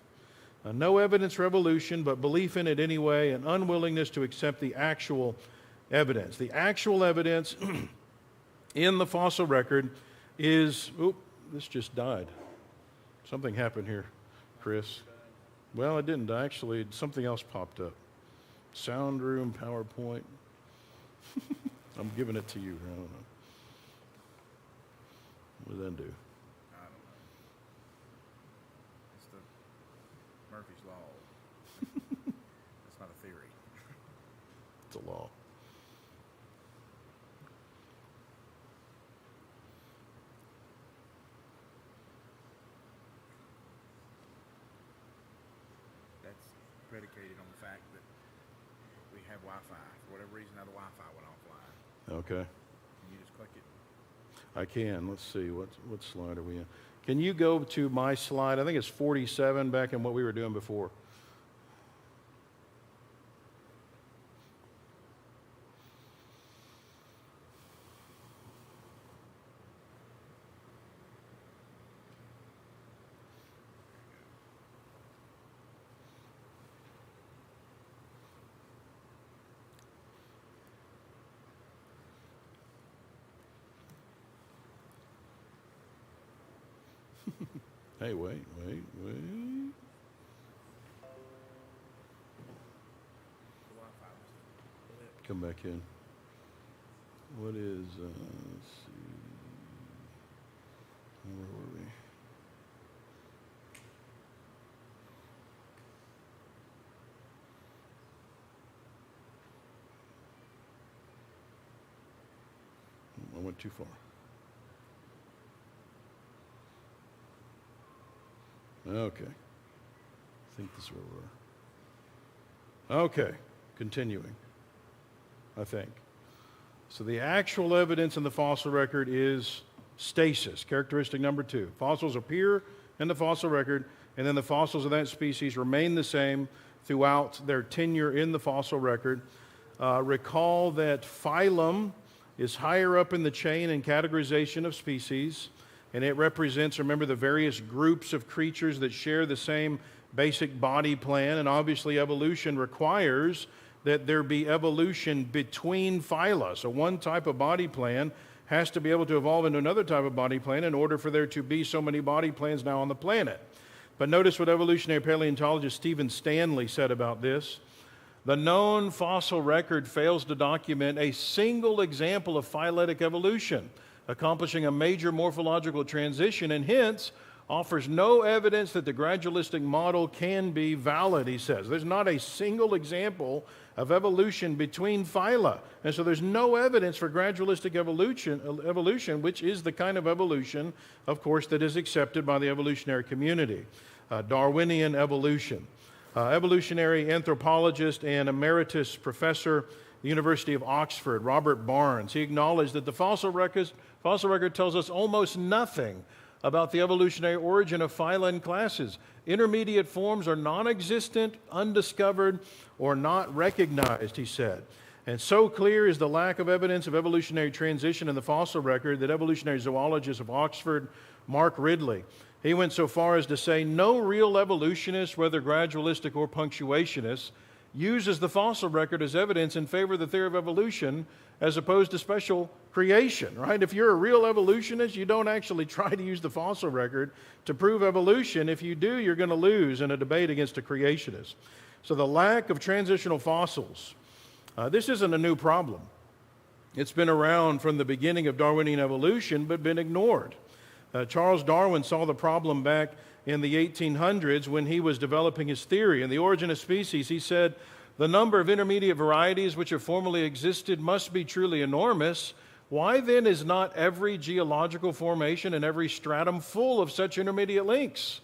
No evidence for evolution, but belief in it anyway, and unwillingness to accept the actual evidence. The actual evidence in the fossil record is, this just died. Something happened here, Chris. Well, it didn't die. Actually, something else popped up. Sound room, PowerPoint. I'm giving it to you. I don't know. What does that do? I don't know. It's the Murphy's Law. It's not a theory. It's a law. That's predicated on the fact that we have Wi-Fi. For whatever reason, now the Wi-Fi went offline. Okay. Can you just click it? I can. Let's see. What slide are we in? Can you go to my slide? I think it's 47 back in what we were doing before. Hey, wait. The Wi-Fi was Come back in. What is, let's see. Where were we? I went too far. Okay. I think this is where we're. Okay. Continuing. I think. So the actual evidence in the fossil record is stasis, characteristic number 2. Fossils appear in the fossil record, and then the fossils of that species remain the same throughout their tenure in the fossil record. Recall that phylum is higher up in the chain in categorization of species, and it represents, remember, the various groups of creatures that share the same basic body plan, and obviously evolution requires that there be evolution between phyla. So one type of body plan has to be able to evolve into another type of body plan in order for there to be so many body plans now on the planet. But notice what evolutionary paleontologist Stephen Stanley said about this. The known fossil record fails to document a single example of phyletic evolution, accomplishing a major morphological transition, and hence offers no evidence that the gradualistic model can be valid, he says. There's not a single example of evolution between phyla. And so there's no evidence for gradualistic evolution, which is the kind of evolution, of course, that is accepted by the evolutionary community. Darwinian evolution. Evolutionary anthropologist and emeritus professor at the University of Oxford, Robert Barnes, he acknowledged that the fossil record tells us almost nothing about the evolutionary origin of phyla and classes. Intermediate forms are non-existent, undiscovered, or not recognized, he said. And so clear is the lack of evidence of evolutionary transition in the fossil record that evolutionary zoologist of Oxford, Mark Ridley, he went so far as to say no real evolutionist, whether gradualistic or punctuationist, uses the fossil record as evidence in favor of the theory of evolution as opposed to special creation, right? If you're a real evolutionist, you don't actually try to use the fossil record to prove evolution. If you do, you're going to lose in a debate against a creationist. So the lack of transitional fossils, this isn't a new problem. It's been around from the beginning of Darwinian evolution, but been ignored. Charles Darwin saw the problem back in the 1800s when he was developing his theory. In The Origin of Species, he said, the number of intermediate varieties which have formerly existed must be truly enormous. Why then is not every geological formation and every stratum full of such intermediate links?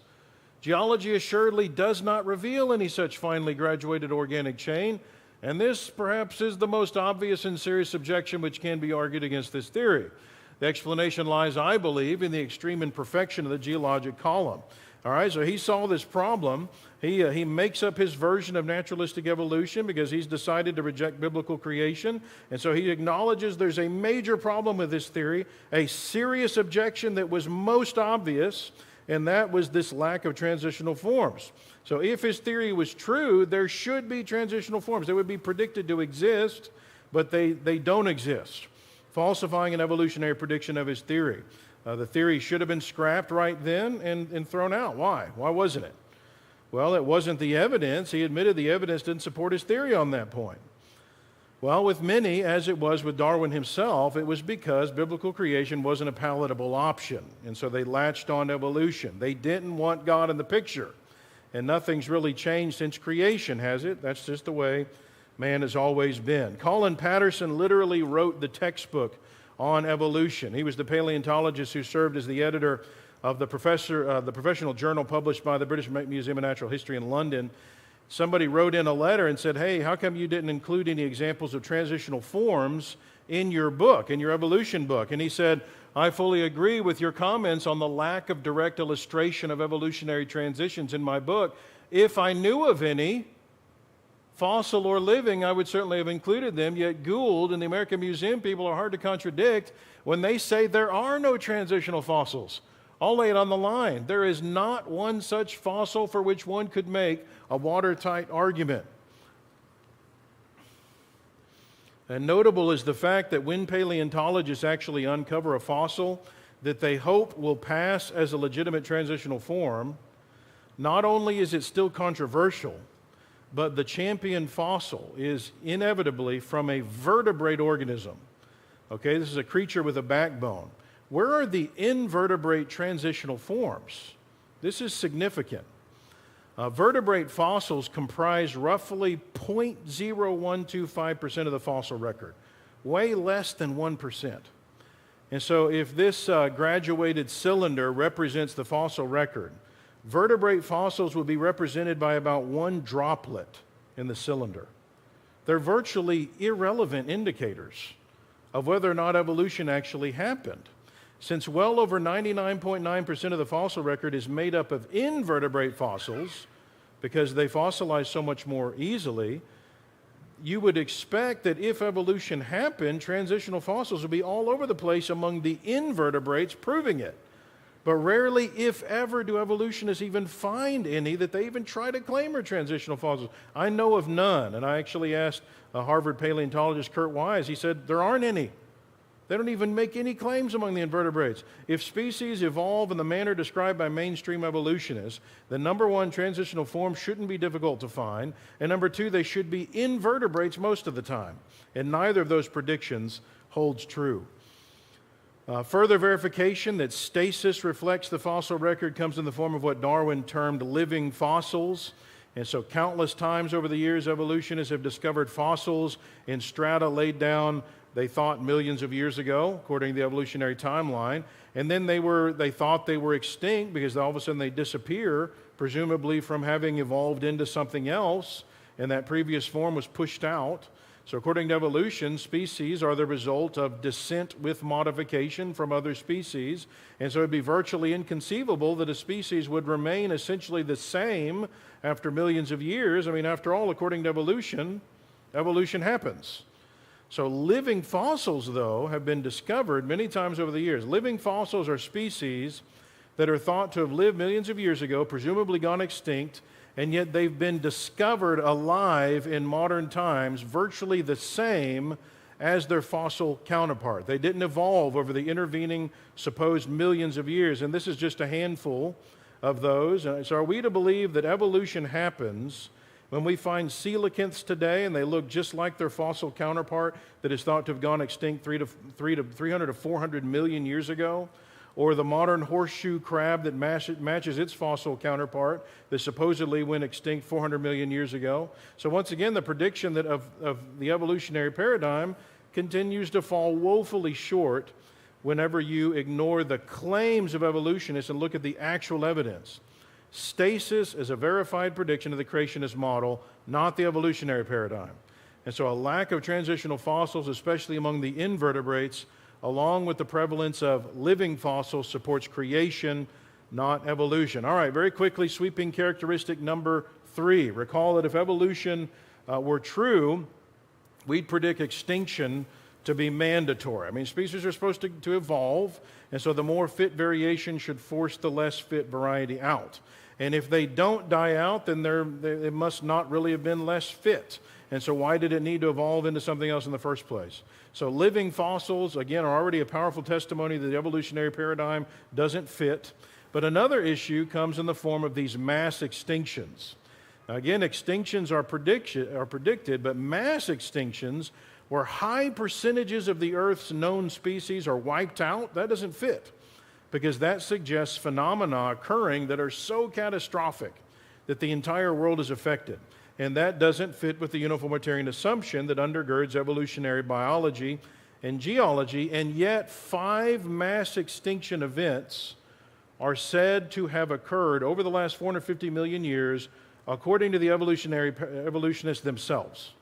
Geology assuredly does not reveal any such finely graduated organic chain, and this perhaps is the most obvious and serious objection which can be argued against this theory. The explanation lies, I believe, in the extreme imperfection of the geologic column. All right, so he saw this problem. He makes up his version of naturalistic evolution because he's decided to reject biblical creation. And so he acknowledges there's a major problem with this theory, a serious objection that was most obvious, and that was this lack of transitional forms. So if his theory was true, there should be transitional forms. They would be predicted to exist, but they don't exist, falsifying an evolutionary prediction of his theory. The theory should have been scrapped right then and thrown out. Why? Why wasn't it? Well, it wasn't the evidence. He admitted the evidence didn't support his theory on that point. Well, with many, as it was with Darwin himself, it was because biblical creation wasn't a palatable option. And so they latched on evolution. They didn't want God in the picture. And nothing's really changed since creation, has it? That's just the way man has always been. Colin Patterson literally wrote the textbook on evolution. He was the paleontologist who served as the editor of the professional journal published by the British Museum of Natural History in London. Somebody wrote in a letter and said, hey, how come you didn't include any examples of transitional forms in your book, in your evolution book? And he said, I fully agree with your comments on the lack of direct illustration of evolutionary transitions in my book. If I knew of any, fossil or living, I would certainly have included them, yet Gould and the American Museum people are hard to contradict when they say there are no transitional fossils. I'll lay it on the line. There is not one such fossil for which one could make a watertight argument. And notable is the fact that when paleontologists actually uncover a fossil that they hope will pass as a legitimate transitional form, not only is it still controversial, but the champion fossil is inevitably from a vertebrate organism. Okay, this is a creature with a backbone. Where are the invertebrate transitional forms? This is significant. Vertebrate fossils comprise roughly 0.0125% of the fossil record, way less than 1%. And so if this graduated cylinder represents the fossil record, vertebrate fossils will be represented by about one droplet in the cylinder. They're virtually irrelevant indicators of whether or not evolution actually happened. Since well over 99.9% of the fossil record is made up of invertebrate fossils, because they fossilize so much more easily, you would expect that if evolution happened, transitional fossils would be all over the place among the invertebrates proving it. But rarely, if ever, do evolutionists even find any that they even try to claim are transitional fossils. I know of none, and I actually asked a Harvard paleontologist, Kurt Wise. He said there aren't any. They don't even make any claims among the invertebrates. If species evolve in the manner described by mainstream evolutionists, then number one, transitional forms shouldn't be difficult to find, and number two, they should be invertebrates most of the time. And neither of those predictions holds true. Further verification that stasis reflects the fossil record comes in the form of what Darwin termed living fossils. And so countless times over the years, evolutionists have discovered fossils in strata laid down, they thought, millions of years ago, according to the evolutionary timeline. And then they thought they were extinct because all of a sudden they disappear, presumably from having evolved into something else, and that previous form was pushed out. So according to evolution, species are the result of descent with modification from other species. And so it would be virtually inconceivable that a species would remain essentially the same after millions of years. I mean, after all, according to evolution, evolution happens. So living fossils, though, have been discovered many times over the years. Living fossils are species that are thought to have lived millions of years ago, presumably gone extinct, and yet they've been discovered alive in modern times, virtually the same as their fossil counterpart. They didn't evolve over the intervening supposed millions of years, and this is just a handful of those. So are we to believe that evolution happens when we find coelacanths today and they look just like their fossil counterpart that is thought to have gone extinct 300 to 400 million years ago? Or the modern horseshoe crab that matches its fossil counterpart that supposedly went extinct 400 million years ago. So once again, the prediction that of the evolutionary paradigm continues to fall woefully short whenever you ignore the claims of evolutionists and look at the actual evidence. Stasis is a verified prediction of the creationist model, not the evolutionary paradigm. And so a lack of transitional fossils, especially among the invertebrates, along with the prevalence of living fossils, supports creation, not evolution. All right, very quickly, sweeping characteristic number 3. Recall that if evolution were true, we'd predict extinction to be mandatory. I mean, species are supposed to evolve, and so the more fit variation should force the less fit variety out. And if they don't die out, then they must not really have been less fit. And so why did it need to evolve into something else in the first place? So living fossils, again, are already a powerful testimony that the evolutionary paradigm doesn't fit. But another issue comes in the form of these mass extinctions. Now, again, extinctions are predicted, but mass extinctions where high percentages of the Earth's known species are wiped out, that doesn't fit, because that suggests phenomena occurring that are so catastrophic that the entire world is affected. And that doesn't fit with the uniformitarian assumption that undergirds evolutionary biology and geology, and yet 5 mass extinction events are said to have occurred over the last 450 million years, according to the evolutionists themselves,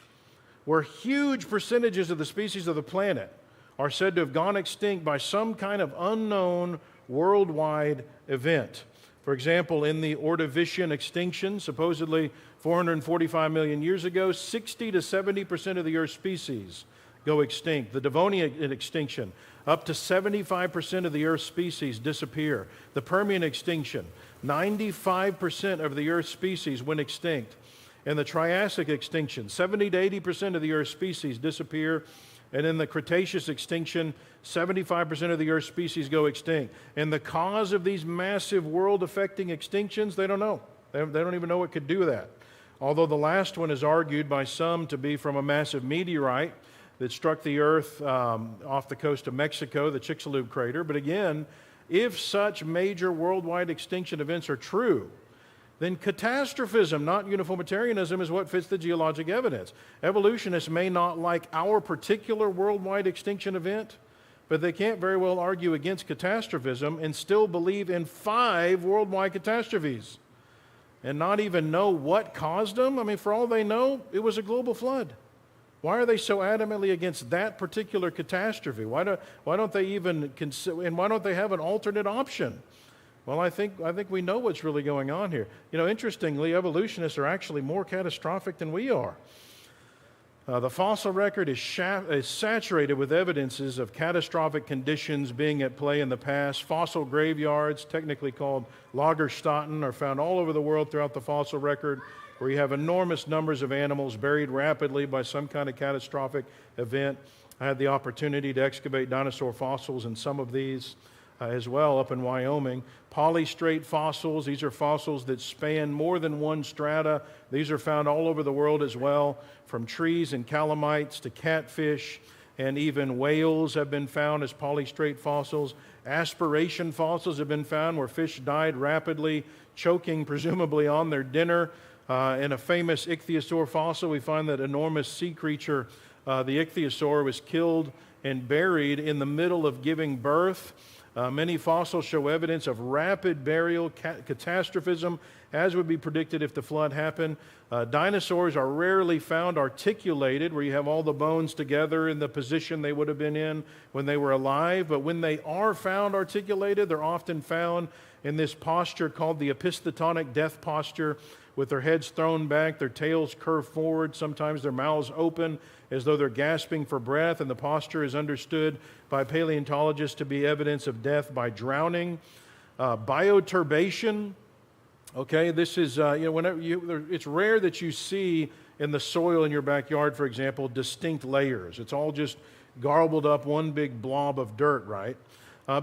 where huge percentages of the species of the planet are said to have gone extinct by some kind of unknown worldwide event. For example, in the Ordovician extinction, supposedly 445 million years ago, 60 to 70% of the Earth's species go extinct. The Devonian extinction, up to 75% of the Earth's species disappear. The Permian extinction, 95% of the Earth's species went extinct. And the Triassic extinction, 70 to 80% of the Earth's species disappear. And in the Cretaceous extinction, 75% of the Earth's species go extinct. And the cause of these massive world-affecting extinctions, they don't know. They don't even know what could do that. Although the last one is argued by some to be from a massive meteorite that struck the Earth off the coast of Mexico, the Chicxulub crater. But again, if such major worldwide extinction events are true, then catastrophism, not uniformitarianism, is what fits the geologic evidence. Evolutionists may not like our particular worldwide extinction event, but they can't very well argue against catastrophism and still believe in 5 worldwide catastrophes and not even know what caused them. I mean, for all they know, it was a global flood. Why are they so adamantly against that particular catastrophe? Why don't they even consider, and why don't they have an alternate option? Well, I think we know what's really going on here. You know, interestingly, evolutionists are actually more catastrophic than we are. The fossil record is saturated with evidences of catastrophic conditions being at play in the past. Fossil graveyards, technically called Lagerstätten, are found all over the world throughout the fossil record, where you have enormous numbers of animals buried rapidly by some kind of catastrophic event. I had the opportunity to excavate dinosaur fossils in some of these as well up in Wyoming. Polystrate fossils, these are fossils that span more than one strata. These are found all over the world as well, from trees and calamites to catfish, and even whales have been found as polystrate fossils. Aspiration fossils have been found where fish died rapidly, choking presumably on their dinner. In a famous ichthyosaur fossil, we find that enormous sea creature, the ichthyosaur, was killed and buried in the middle of giving birth. Many fossils show evidence of rapid burial, catastrophism, as would be predicted if the flood happened. Dinosaurs are rarely found articulated, where you have all the bones together in the position they would have been in when they were alive. But when they are found articulated, they're often found in this posture called the epistotonic death posture, with their heads thrown back, their tails curved forward, sometimes their mouths open as though they're gasping for breath, and the posture is understood by paleontologists to be evidence of death by drowning. Bioturbation, okay, this is, it's rare that you see in the soil in your backyard, for example, distinct layers. It's all just garbled up one big blob of dirt, right?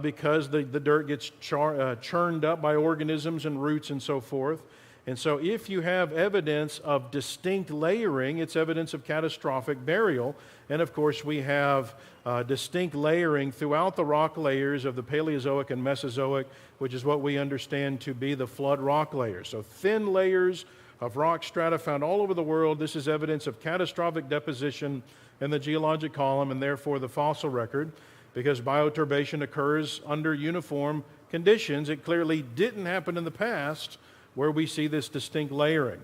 Because the dirt gets churned up by organisms and roots and so forth. And so if you have evidence of distinct layering, it's evidence of catastrophic burial. And of course, we have distinct layering throughout the rock layers of the Paleozoic and Mesozoic, which is what we understand to be the flood rock layers. So thin layers of rock strata found all over the world. This is evidence of catastrophic deposition in the geologic column and therefore the fossil record. Because bioturbation occurs under uniform conditions, it clearly didn't happen in the past, where we see this distinct layering.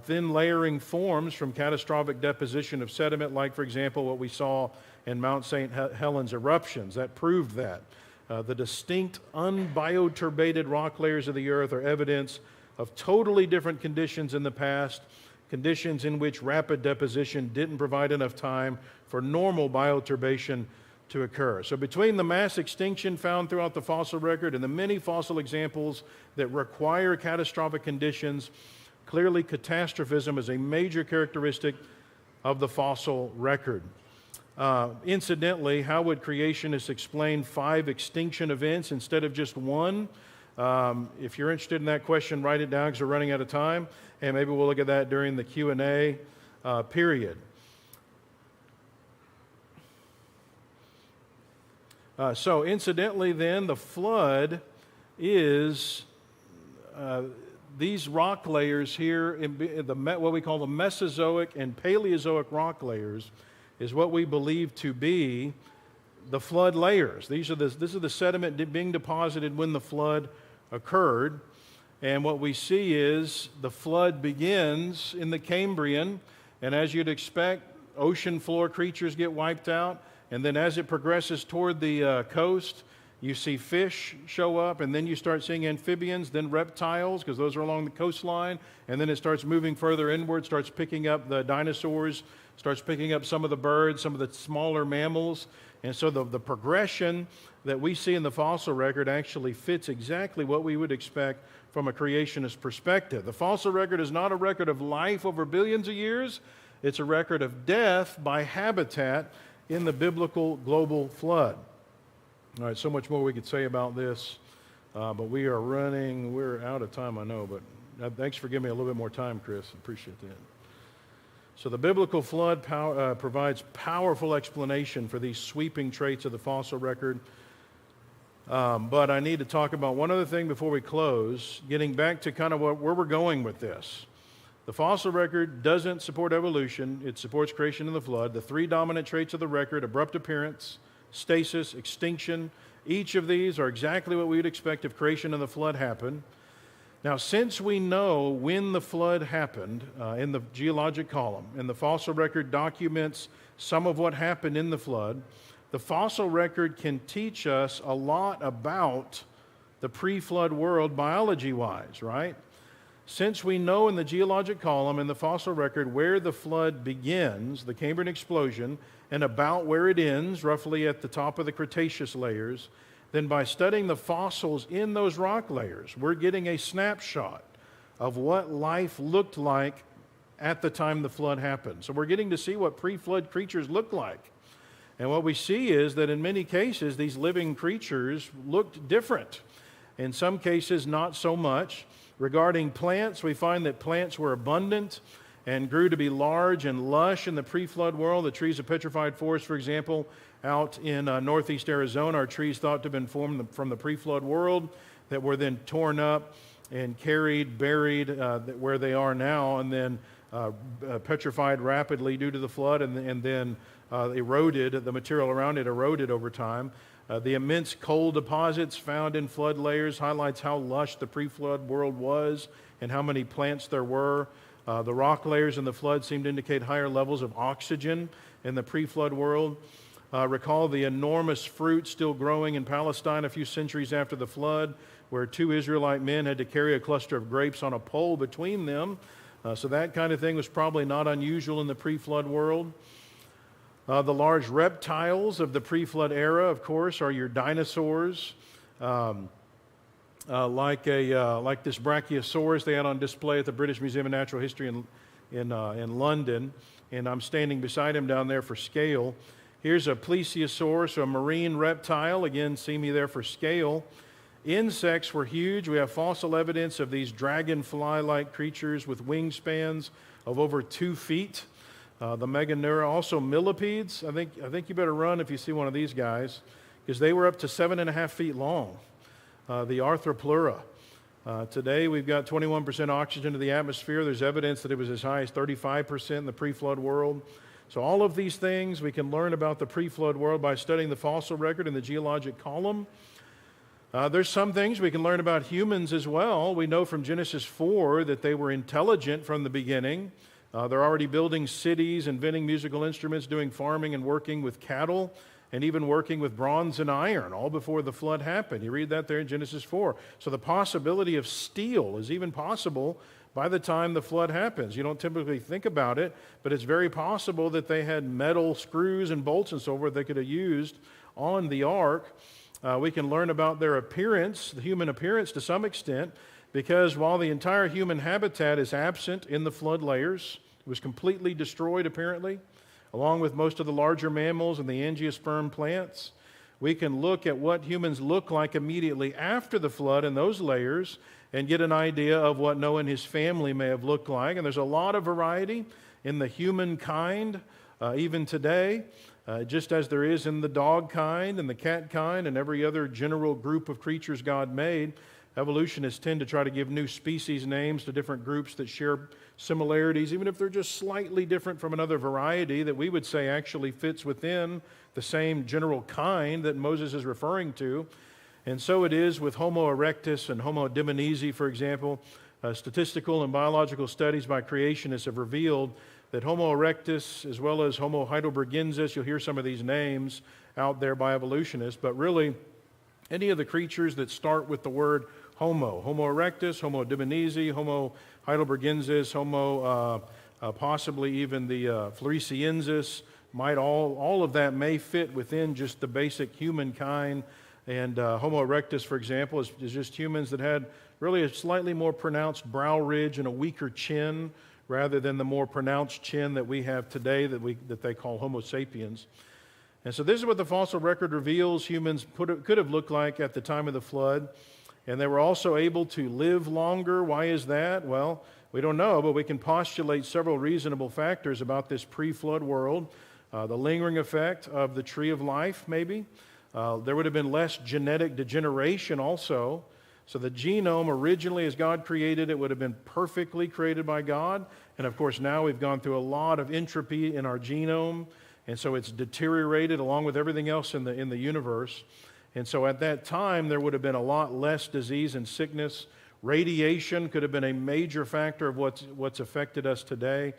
Thin layering forms from catastrophic deposition of sediment, like, for example, what we saw in Mount St. Helens eruptions. That proved that. The distinct unbioturbated rock layers of the earth are evidence of totally different conditions in the past, conditions in which rapid deposition didn't provide enough time for normal bioturbation to occur. So between the mass extinction found throughout the fossil record and the many fossil examples that require catastrophic conditions, clearly catastrophism is a major characteristic of the fossil record. Incidentally, how would creationists explain 5 extinction events instead of just one? If you're interested in that question, write it down because we're running out of time, and maybe we'll look at that during the Q&A period. So incidentally then, the flood is these rock layers here, what we call the Mesozoic and Paleozoic rock layers, is what we believe to be the flood layers. This is the sediment being deposited when the flood occurred. And what we see is the flood begins in the Cambrian, and as you'd expect, ocean floor creatures get wiped out. And then as it progresses toward the coast, you see fish show up, and then you start seeing amphibians, then reptiles, because those are along the coastline. And then it starts moving further inward, starts picking up the dinosaurs, starts picking up some of the birds, some of the smaller mammals. And so the progression that we see in the fossil record actually fits exactly what we would expect from a creationist perspective. The fossil record is not a record of life over billions of years. It's a record of death by habitat in the biblical global flood. All right, so much more we could say about this, but we're out of time, I know, but thanks for giving me a little bit more time, Chris. I appreciate that. So the biblical flood provides powerful explanation for these sweeping traits of the fossil record. But I need to talk about one other thing before we close, getting back to kind of where we're going with this. The fossil record doesn't support evolution. It supports creation and the flood. The 3 dominant traits of the record: abrupt appearance, stasis, extinction. Each of these are exactly what we would expect if creation and the flood happened. Now, since we know when the flood happened in the geologic column, and the fossil record documents some of what happened in the flood, the fossil record can teach us a lot about the pre-flood world biology-wise, right? Since we know in the geologic column and the fossil record where the flood begins, the Cambrian explosion, and about where it ends, roughly at the top of the Cretaceous layers, then by studying the fossils in those rock layers, we're getting a snapshot of what life looked like at the time the flood happened. So we're getting to see what pre-flood creatures look like. And what we see is that in many cases, these living creatures looked different. In some cases, not so much. Regarding plants, we find that plants were abundant and grew to be large and lush in the pre-flood world. The trees of petrified forest, for example, out in northeast Arizona, are trees thought to have been formed from the pre-flood world that were then torn up and carried, buried where they are now, and then petrified rapidly due to the flood, and then eroded. The material around it eroded over time. The immense coal deposits found in flood layers highlights how lush the pre-flood world was and how many plants there were. The rock layers in the flood seem to indicate higher levels of oxygen in the pre-flood world. Recall the enormous fruit still growing in Palestine a few centuries after the flood, where 2 Israelite men had to carry a cluster of grapes on a pole between them. So that kind of thing was probably not unusual in the pre-flood world. The large reptiles of the pre-flood era, of course, are your dinosaurs, like this Brachiosaurus they had on display at the British Museum of Natural History in London, and I'm standing beside him down there for scale. Here's a Plesiosaurus, a marine reptile. Again, see me there for scale. Insects were huge. We have fossil evidence of these dragonfly-like creatures with wingspans of over 2 feet. The Meganeura, also millipedes. I think you better run if you see one of these guys, because they were up to 7.5 feet long. The Arthropleura. Today we've got 21% oxygen to the atmosphere. There's evidence that it was as high as 35% in the pre-flood world. So all of these things we can learn about the pre-flood world by studying the fossil record in the geologic column. There's some things we can learn about humans as well. We know from Genesis 4 that they were intelligent from the beginning. They're already building cities, inventing musical instruments, doing farming and working with cattle. and even working with bronze and iron all before the flood happened. You read that there in Genesis 4. So the possibility of steel is even possible by the time the flood happens. You don't typically think about it, but it's very possible that they had metal screws and bolts and so forth they could have used on the ark. We can learn about their appearance, the human appearance to some extent, because while the entire human habitat is absent in the flood layers, it was completely destroyed apparently, along with most of the larger mammals and the angiosperm plants. We can look at what humans look like immediately after the flood in those layers and get an idea of what Noah and his family may have looked like. And there's a lot of variety in the humankind even today, just as there is in the dog kind and the cat kind and every other general group of creatures God made. Evolutionists tend to try to give new species names to different groups that share similarities, even if they're just slightly different from another variety that we would say actually fits within the same general kind that Moses is referring to. And so it is with Homo erectus and Homo demonesi, for example. Statistical and biological studies by creationists have revealed that Homo erectus, as well as Homo heidelbergensis, you'll hear some of these names out there by evolutionists, but really any of the creatures that start with the word Homo erectus, Homo demonesi, Homo heidelbergensis, Homo possibly even the floresiensis, all of that may fit within just the basic humankind. And Homo erectus, for example, is just humans that had really a slightly more pronounced brow ridge and a weaker chin, rather than the more pronounced chin that we have today that they call Homo sapiens. And so this is what the fossil record reveals humans could have looked like at the time of the flood. And they were also able to live longer. Why is that? Well, we don't know, but we can postulate several reasonable factors about this pre-flood world. The lingering effect of the tree of life, maybe. There would have been less genetic degeneration also. So the genome originally, as God created it, would have been perfectly created by God. And of course, now we've gone through a lot of entropy in our genome. And so it's deteriorated along with everything else in the universe. And so at that time, there would have been a lot less disease and sickness. Radiation could have been a major factor of what's affected us today.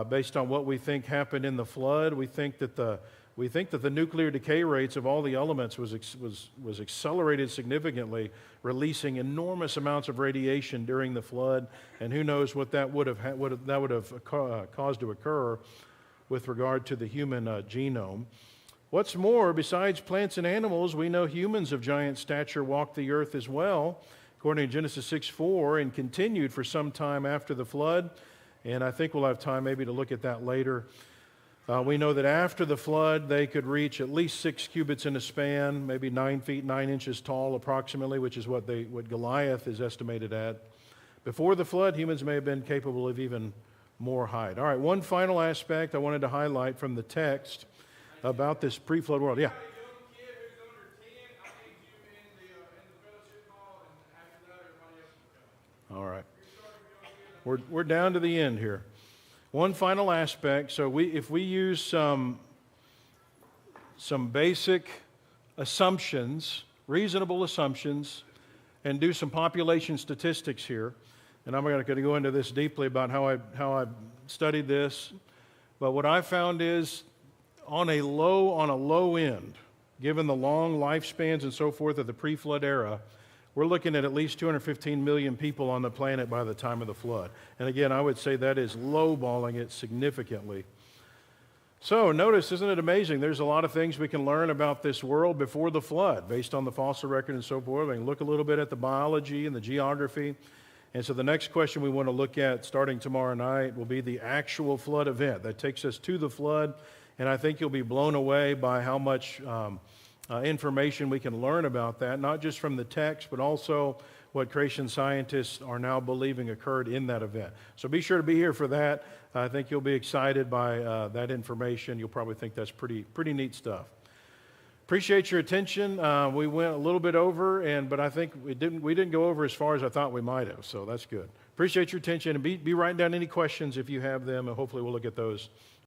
Based on what we think happened in the flood, we think that the nuclear decay rates of all the elements was accelerated significantly, releasing enormous amounts of radiation during the flood. And who knows what that would have caused to occur with regard to the human genome. What's more, besides plants and animals, we know humans of giant stature walked the earth as well, according to Genesis 6:4, and continued for some time after the flood. And I think we'll have time maybe to look at that later. We know that after the flood, they could reach at least 6 cubits in a span, maybe 9 feet 9 inches tall approximately, which is what Goliath is estimated at. Before the flood, humans may have been capable of even more height. All right, one final aspect I wanted to highlight from the text about this pre-flood world. Yeah. All right. We're down to the end here. One final aspect. So if we use some basic assumptions, reasonable assumptions, and do some population statistics here, and I'm not going to go into this deeply about how I studied this, but what I found is on a low end, given the long lifespans and so forth of the pre-flood era, we're looking at least 215 million people on the planet by the time of the flood. And again, I would say that is lowballing it significantly. So notice, isn't it amazing? There's a lot of things we can learn about this world before the flood based on the fossil record and so forth. We can look a little bit at the biology and the geography. And so the next question we want to look at starting tomorrow night will be the actual flood event. That takes us to the flood. And I think you'll be blown away by how much information we can learn about that, not just from the text, but also what creation scientists are now believing occurred in that event. So be sure to be here for that. I think you'll be excited by that information. You'll probably think that's pretty neat stuff. Appreciate your attention. We went a little bit over, but I think we didn't go over as far as I thought we might have, so that's good. Appreciate your attention, and be writing down any questions if you have them, and hopefully we'll look at those